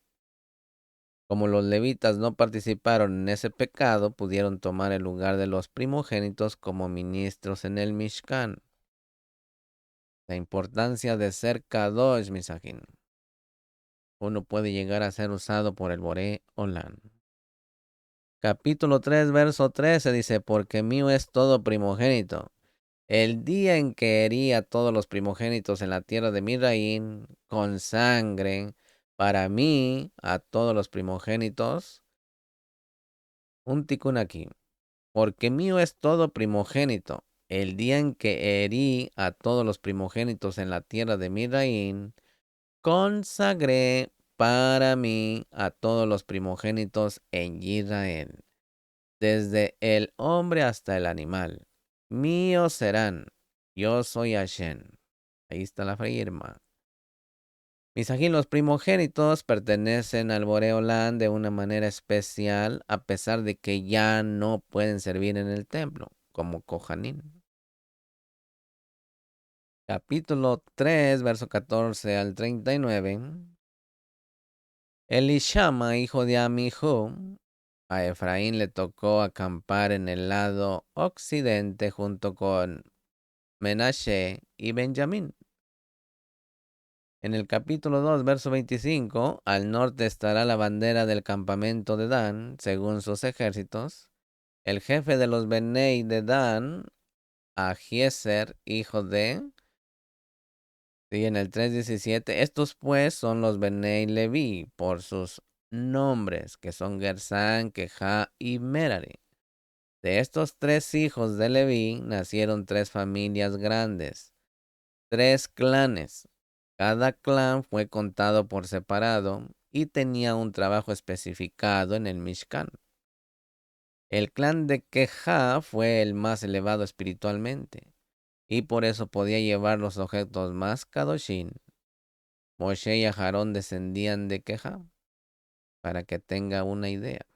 Como los levitas no participaron en ese pecado, pudieron tomar el lugar de los primogénitos como ministros en el Mishkan. La importancia de ser Kadosh, Misajín. Uno puede llegar a ser usado por el Boré Olam. Capítulo 3, verso 13 dice: Porque mío es todo primogénito. El día en que herí a todos los primogénitos en la tierra de Misraín con sangre, para mí, a todos los primogénitos, un ticún aquí. Porque mío es todo primogénito. El día en que herí a todos los primogénitos en la tierra de Misraín, consagré para mí a todos los primogénitos en Israel, desde el hombre hasta el animal. Míos serán. Yo soy Hashem. Ahí está la firma. Misajín, los primogénitos pertenecen al Boreolán de una manera especial, a pesar de que ya no pueden servir en el templo, como Kohanim. Capítulo 3, verso 14 al 39. Elishama, hijo de Amihu, a Efraín le tocó acampar en el lado occidente junto con Menashe y Benjamín. En el capítulo 2, verso 25, al norte estará la bandera del campamento de Dan, según sus ejércitos. El jefe de los Benei de Dan, Ahiezer, hijo de... Y en el 3:17, estos pues son los Benei Leví, por sus nombres, que son Gersán, Queja y Merari. De estos tres hijos de Leví nacieron tres familias grandes, tres clanes. Cada clan fue contado por separado y tenía un trabajo especificado en el Mishkan. El clan de Queja fue el más elevado espiritualmente y por eso podía llevar los objetos más kadoshin. Moshe y Aarón descendían de Queja, para que tenga una idea.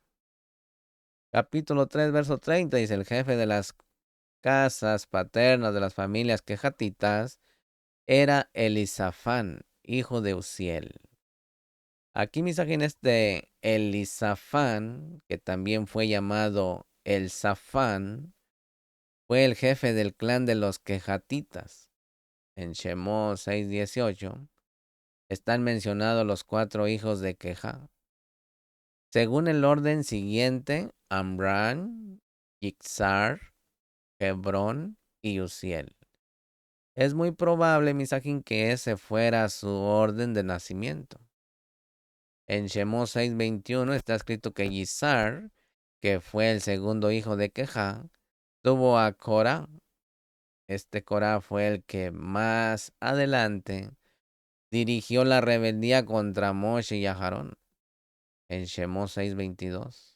Capítulo 3, verso 30 dice: el jefe de las casas paternas de las familias quejatitas era Elisafán, hijo de Uziel. Aquí misajín de Elisafán, que también fue llamado el Safán, fue el jefe del clan de los quejatitas. En Shemot 6:18 están mencionados los cuatro hijos de Queja. Según el orden siguiente: Amram, Itzar, Hebrón y Uziel. Es muy probable, misajín, que ese fuera su orden de nacimiento. En Shemot 6:21 está escrito que Yizar, que fue el segundo hijo de Queja, tuvo a Corá. Este Corá fue el que más adelante dirigió la rebeldía contra Moshe y Aarón. En Shemot 6:22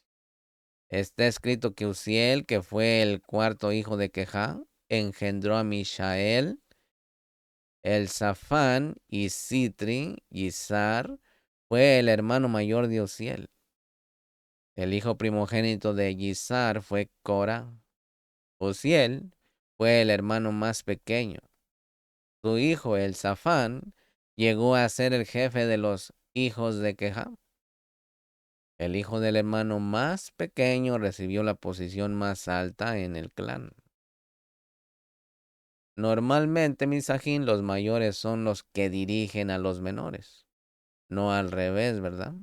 está escrito que Uziel, que fue el cuarto hijo de Queja, engendró a Mishael, el Safán y Sitri. Yizar fue el hermano mayor de Uziel. El hijo primogénito de Yizar fue Cora. Uziel fue el hermano más pequeño. Su hijo, el Safán, llegó a ser el jefe de los hijos de Queja. El hijo del hermano más pequeño recibió la posición más alta en el clan. Normalmente, misajín, los mayores son los que dirigen a los menores, no al revés, ¿verdad?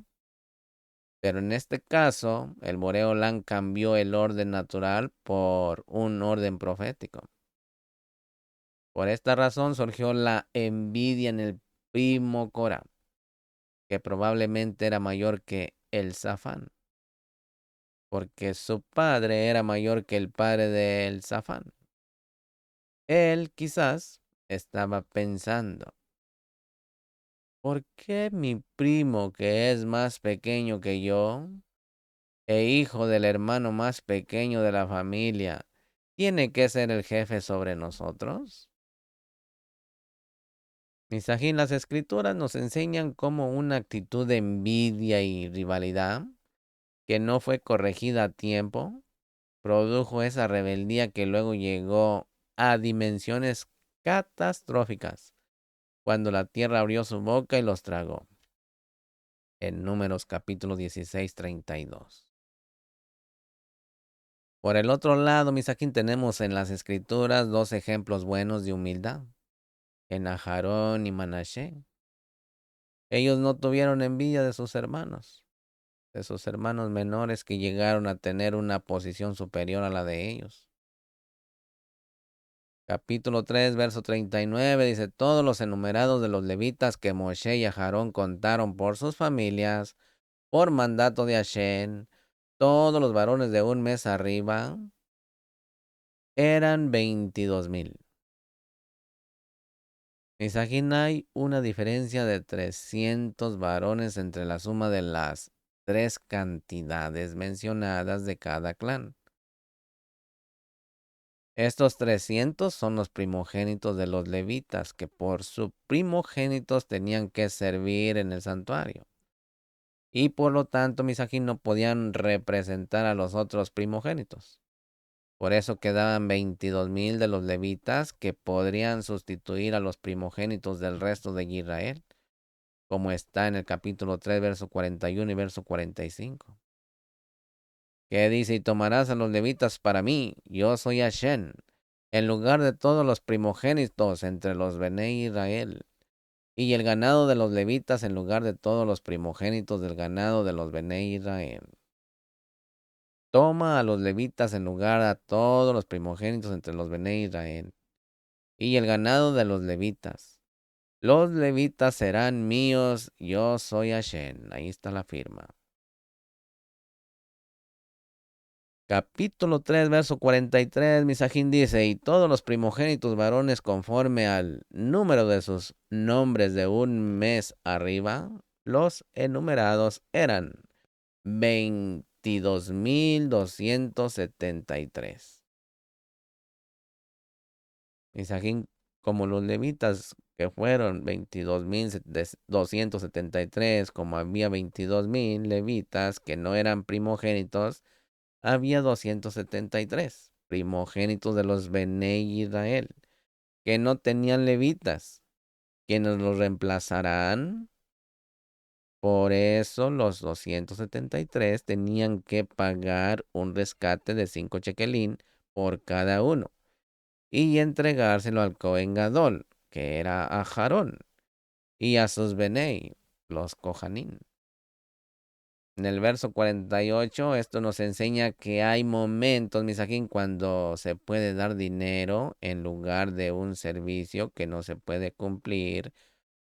Pero en este caso, el Boreolán cambió el orden natural por un orden profético. Por esta razón surgió la envidia en el primo Corá, que probablemente era mayor que el Safán, porque su padre era mayor que el padre del Safán. Él quizás estaba pensando: ¿por qué mi primo, que es más pequeño que yo, e hijo del hermano más pequeño de la familia, tiene que ser el jefe sobre nosotros? Misajín, las escrituras nos enseñan cómo una actitud de envidia y rivalidad, que no fue corregida a tiempo, produjo esa rebeldía que luego llegó a dimensiones catastróficas, cuando la tierra abrió su boca y los tragó. En Números capítulo 16:32. Por el otro lado, misajín, tenemos en las escrituras dos ejemplos buenos de humildad, en Aarón y Manashe. Ellos no tuvieron envidia de sus hermanos menores que llegaron a tener una posición superior a la de ellos. Capítulo 3, verso 39 dice: todos los enumerados de los levitas que Moshe y Aarón contaron por sus familias, por mandato de Hashem, todos los varones de un mes arriba, eran 22,000. Misajín, hay una diferencia de 300 varones entre la suma de las tres cantidades mencionadas de cada clan. Estos 300 son los primogénitos de los levitas, que por sus primogénitos tenían que servir en el santuario. Y por lo tanto, Misajín, no podían representar a los otros primogénitos. Por eso quedaban 22,000 de los levitas que podrían sustituir a los primogénitos del resto de Israel, como está en el capítulo 3, verso 41 y verso 45. Que dice, y tomarás a los levitas para mí, yo soy Hashem, en lugar de todos los primogénitos entre los Bené Israel, y el ganado de los levitas en lugar de todos los primogénitos del ganado de los Bené Israel. Toma a los levitas en lugar a todos los primogénitos entre los Bené Israel, y el ganado de los levitas. Los levitas serán míos, yo soy Hashem. Ahí está la firma. Capítulo 3, verso 43, Misajín dice, y todos los primogénitos varones conforme al número de sus nombres de un mes arriba, los enumerados eran 22,273. Misajín, como los levitas que fueron 22,273, como había 22,000 levitas que no eran primogénitos, había 273 primogénitos de los Bené Israel, que no tenían levitas, quienes los reemplazarán. Por eso los 273 tenían que pagar un rescate de 5 shekelín por cada uno y entregárselo al Cohen Gadol, que era a Aarón, y a sus Bené, los Kohanim. En el verso 48, esto nos enseña que hay momentos, Misajín, cuando se puede dar dinero en lugar de un servicio que no se puede cumplir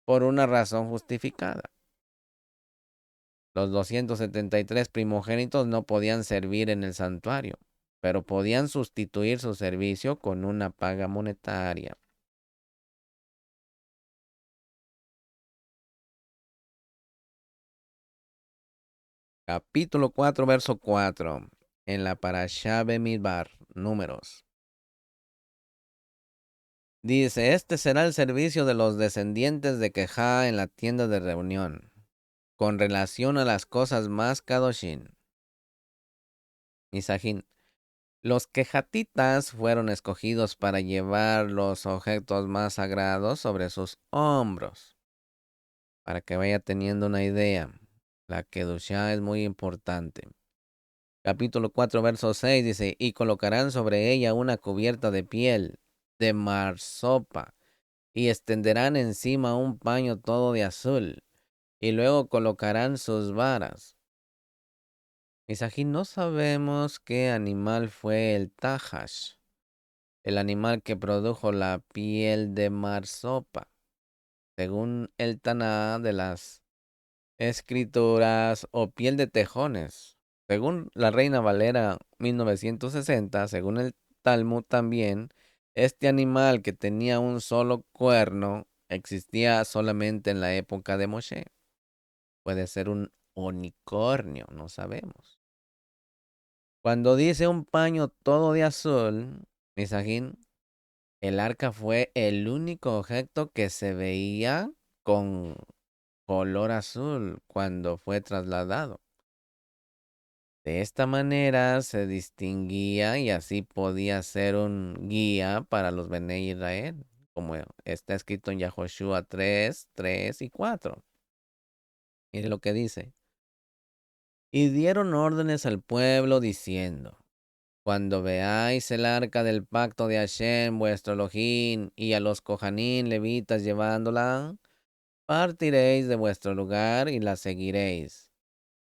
por una razón justificada. Los 273 primogénitos no podían servir en el santuario, pero podían sustituir su servicio con una paga monetaria. Capítulo 4, verso 4. En la Parashá Bemidbar, Números. Dice, este será el servicio de los descendientes de Quejá en la tienda de reunión, con relación a las cosas más kadoshin. Misajín. Los quejatitas fueron escogidos para llevar los objetos más sagrados sobre sus hombros. Para que vaya teniendo una idea, la kedushá es muy importante. Capítulo 4, verso 6 dice, y colocarán sobre ella una cubierta de piel de marsopa, y extenderán encima un paño todo de azul, y luego colocarán sus varas. Misají, no sabemos qué animal fue el Tahash, el animal que produjo la piel de marsopa. Según el Taná de las Escrituras, o piel de tejones. Según la Reina Valera 1960, según el Talmud también, este animal que tenía un solo cuerno existía solamente en la época de Moshe. Puede ser un unicornio, no sabemos. Cuando dice un paño todo de azul, Misajín, el arca fue el único objeto que se veía con color azul cuando fue trasladado. De esta manera se distinguía y así podía ser un guía para los Bené Israel, como está escrito en Yahoshua 3, 3 y 4. Mire lo que dice. Y dieron órdenes al pueblo diciendo, cuando veáis el arca del pacto de Hashem, vuestro Elohim, y a los Kohanim levitas llevándola, partiréis de vuestro lugar y la seguiréis.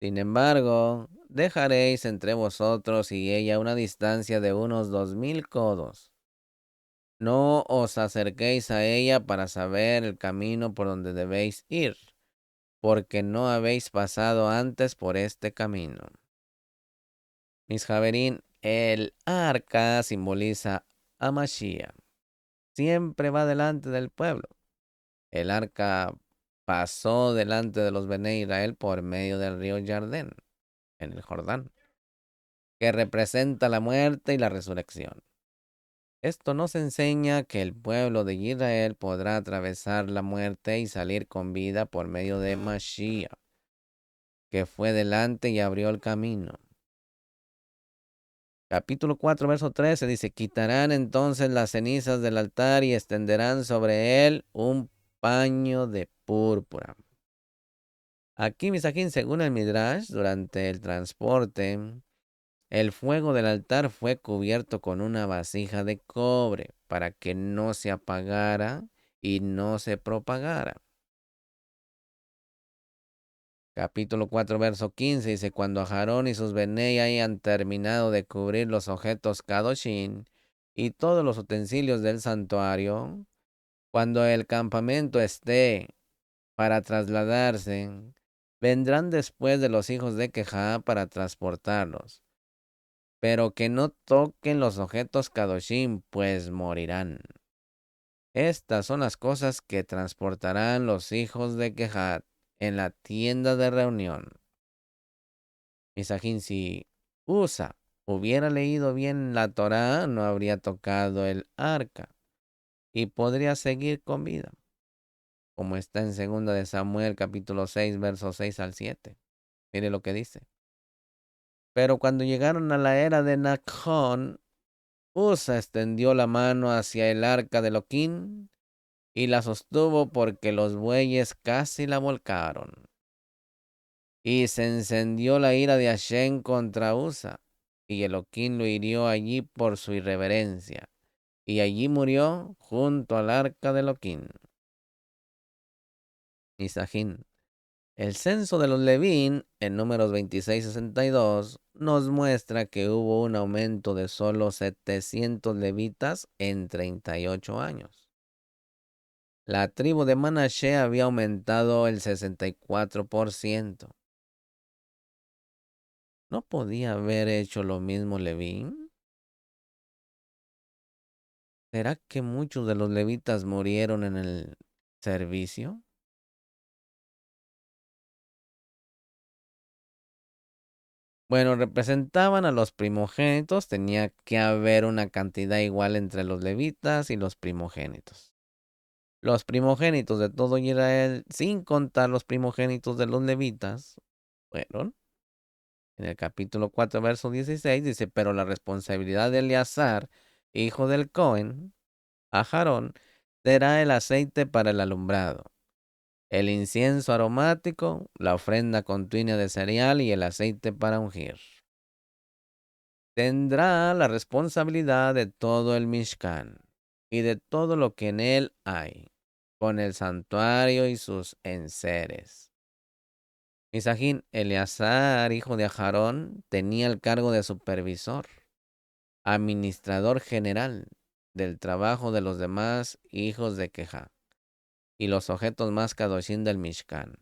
Sin embargo, dejaréis entre vosotros y ella una distancia de unos 2,000 codos. No os acerquéis a ella para saber el camino por donde debéis ir, porque no habéis pasado antes por este camino. Mis Javerín, el arca simboliza a Mashiach. Siempre va delante del pueblo. El arca pasó delante de los Bené Israel por medio del río Jardén, en el Jordán, que representa la muerte y la resurrección. Esto nos enseña que el pueblo de Israel podrá atravesar la muerte y salir con vida por medio de Mashiach, que fue delante y abrió el camino. Capítulo 4, verso 13 dice, quitarán entonces las cenizas del altar y extenderán sobre él un paño de púrpura. Aquí, Misajín, según el Midrash, durante el transporte, el fuego del altar fue cubierto con una vasija de cobre para que no se apagara y no se propagara. Capítulo 4, verso 15 dice, cuando Aarón y sus Benei hayan terminado de cubrir los objetos Kadoshin y todos los utensilios del santuario, cuando el campamento esté para trasladarse, vendrán después de los hijos de Quejá para transportarlos, pero que no toquen los objetos Kadoshim, pues morirán. Estas son las cosas que transportarán los hijos de Quehat en la tienda de reunión. Misajín, si Usa hubiera leído bien la Torá, no habría tocado el arca y podría seguir con vida, como está en 2 de Samuel capítulo 6, versos 6 al 7. Mire lo que dice. Pero cuando llegaron a la era de Nachón, Usa extendió la mano hacia el arca de Elohim y la sostuvo porque los bueyes casi la volcaron. Y se encendió la ira de Hashem contra Usa, y Elohim lo hirió allí por su irreverencia, y allí murió junto al arca de Elohim. Misajín. El censo de los Levín, en números 2662, nos muestra que hubo un aumento de solo 700 levitas en 38 años. La tribu de Manashe había aumentado el 64%. ¿No podía haber hecho lo mismo Levín? ¿Será que muchos de los levitas murieron en el servicio? Bueno, representaban a los primogénitos, tenía que haber una cantidad igual entre los levitas y los primogénitos. Los primogénitos de todo Israel, sin contar los primogénitos de los levitas, fueron, en el capítulo 4, verso 16, dice, pero la responsabilidad de Eleazar, hijo del Cohen, a Aarón, será el aceite para el alumbrado, el incienso aromático, la ofrenda continua de cereal y el aceite para ungir. Tendrá la responsabilidad de todo el Mishkan y de todo lo que en él hay, con el santuario y sus enseres. Misajín, Eleazar, hijo de Aarón, tenía el cargo de supervisor, administrador general del trabajo de los demás hijos de Queja y los objetos más kadoshim del Mishkan.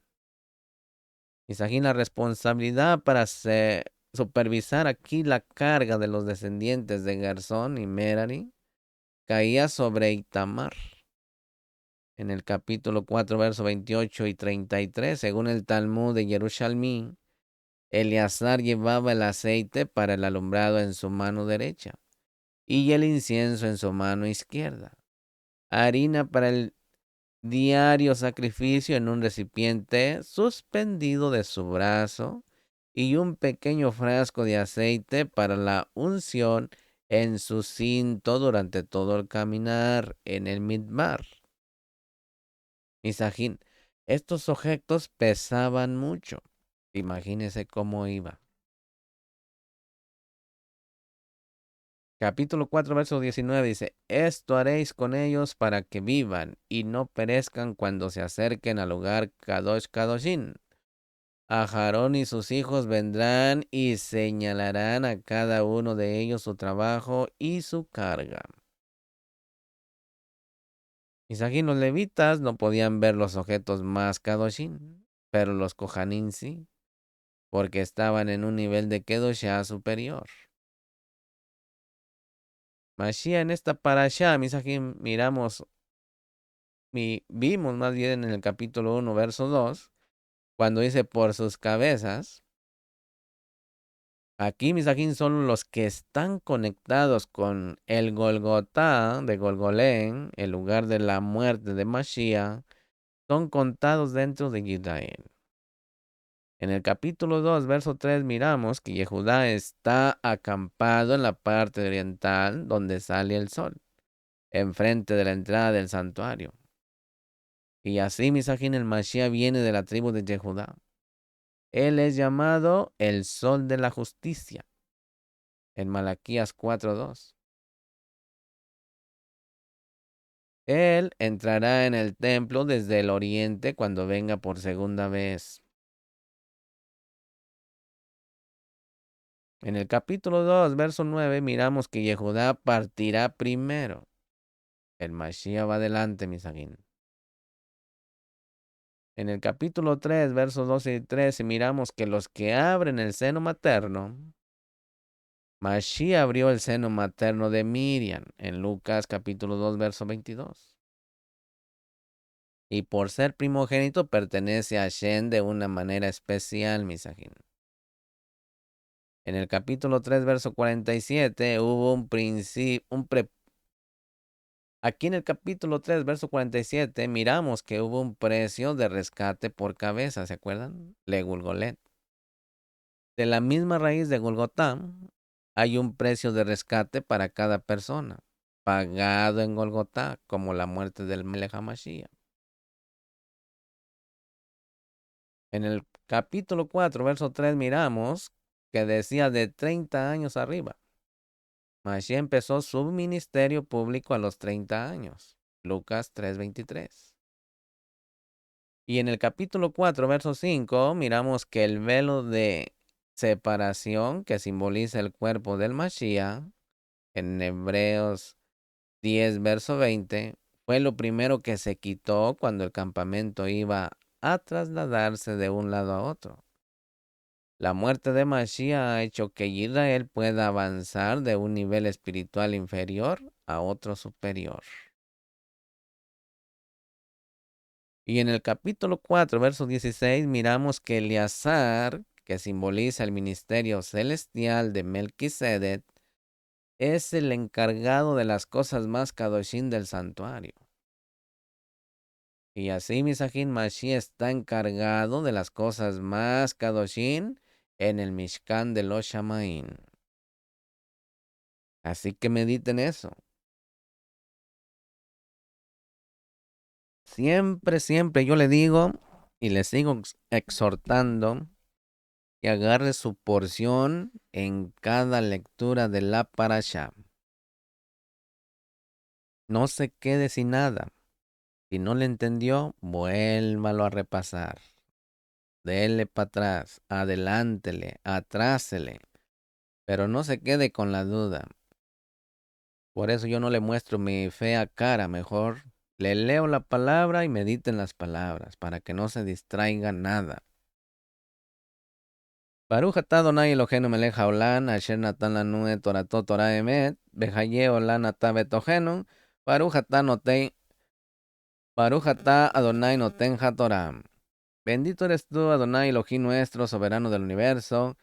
Misajín, la responsabilidad para supervisar aquí la carga de los descendientes de Gersón y Merari caía sobre Itamar. En el capítulo 4, verso 28 y 33, según el Talmud de Jerusalmí, Eleazar llevaba el aceite para el alumbrado en su mano derecha y el incienso en su mano izquierda, harina para el diario sacrificio en un recipiente suspendido de su brazo y un pequeño frasco de aceite para la unción en su cinto durante todo el caminar en el midbar. Misajín, estos objetos pesaban mucho. Imagínese cómo iba. Capítulo 4, verso 19 dice, esto haréis con ellos para que vivan y no perezcan cuando se acerquen al lugar Kadosh Kadoshin. A Aarón y sus hijos vendrán y señalarán a cada uno de ellos su trabajo y su carga. Misajín, los levitas no podían ver los objetos más Kadoshin, pero los Kohanim sí, porque estaban en un nivel de Kedoshá superior. Mashiach en esta parashá, Misajín, vimos más bien en el capítulo 1, verso 2, cuando dice por sus cabezas, Aquí, Misajín, son los que están conectados con el Golgotá de Golgolén, el lugar de la muerte de Mashiach, son contados dentro de Israel. En el capítulo 2, verso 3, miramos que Yehudá está acampado en la parte oriental donde sale el sol, enfrente de la entrada del santuario. Y así, Misajín, el Mashiach viene de la tribu de Yehudá. Él es llamado el sol de la justicia, en Malaquías 4:2. Él entrará en el templo desde el oriente cuando venga por segunda vez. En el capítulo 2, verso 9, miramos que Yehudá partirá primero. El Mashiach va adelante, Misaguín. En el capítulo 3, versos 12 y 13, miramos que los que abren el seno materno, Mashiach abrió el seno materno de Miriam, en Lucas capítulo 2, verso 22. Y por ser primogénito pertenece a Shem de una manera especial, Misajín. En el capítulo 3, verso 47, hubo un principio, Aquí en el capítulo 3, verso 47, miramos que hubo un precio de rescate por cabeza, ¿se acuerdan? Le Gulgolet. De la misma raíz de Golgotá, hay un precio de rescate para cada persona, pagado en Golgotá, como la muerte del Melech HaMashiach. En el capítulo 4, verso 3, miramos que decía de 30 años arriba. Mashiach empezó su ministerio público a los 30 años. Lucas 3:23. Y en el capítulo 4, verso 5, miramos que el velo de separación que simboliza el cuerpo del Mashiach, en Hebreos 10, verso 20, fue lo primero que se quitó cuando el campamento iba a trasladarse de un lado a otro. La muerte de Mashiach ha hecho que Israel pueda avanzar de un nivel espiritual inferior a otro superior. Y en el capítulo 4, verso 16, miramos que Eleazar, que simboliza el ministerio celestial de Melquisedec, es el encargado de las cosas más kadoshim del santuario. Y así Misajín Mashiach está encargado de las cosas más kadoshim en el Mishkan de los Shamaim. Así que mediten eso. Siempre yo le digo y le sigo exhortando que agarre su porción en cada lectura de la parasha. No se quede sin nada. Si no le entendió, vuélvalo a repasar. Dele para atrás, adelántele, atrásele, pero no se quede con la duda. Por eso yo no le muestro mi fea cara, mejor le leo la palabra y mediten las palabras, para que no se distraiga nada. Baruch atah Adonai Eloheinu melech haolam, asher natan lanu et torato Torah emet, behaye olam atah betohenu, Baruch atah Adonai noten haTorah. Bendito eres tú, Adonai Elohim nuestro, soberano del universo,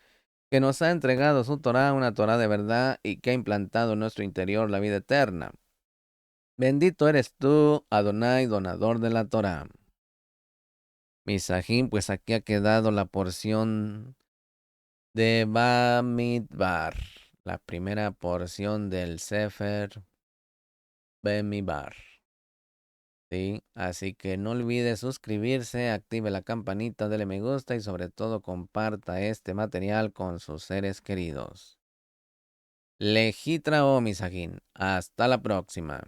que nos ha entregado su Torah, una Torah de verdad, y que ha implantado en nuestro interior la vida eterna. Bendito eres tú, Adonai, donador de la Torah. Misajín, pues aquí ha quedado la porción de Bamidbar, la primera porción del Sefer Bamidbar. ¿Sí? Así que no olvide suscribirse, active la campanita, dele me gusta y sobre todo comparta este material con sus seres queridos. Lejitra o Misajín. Hasta la próxima.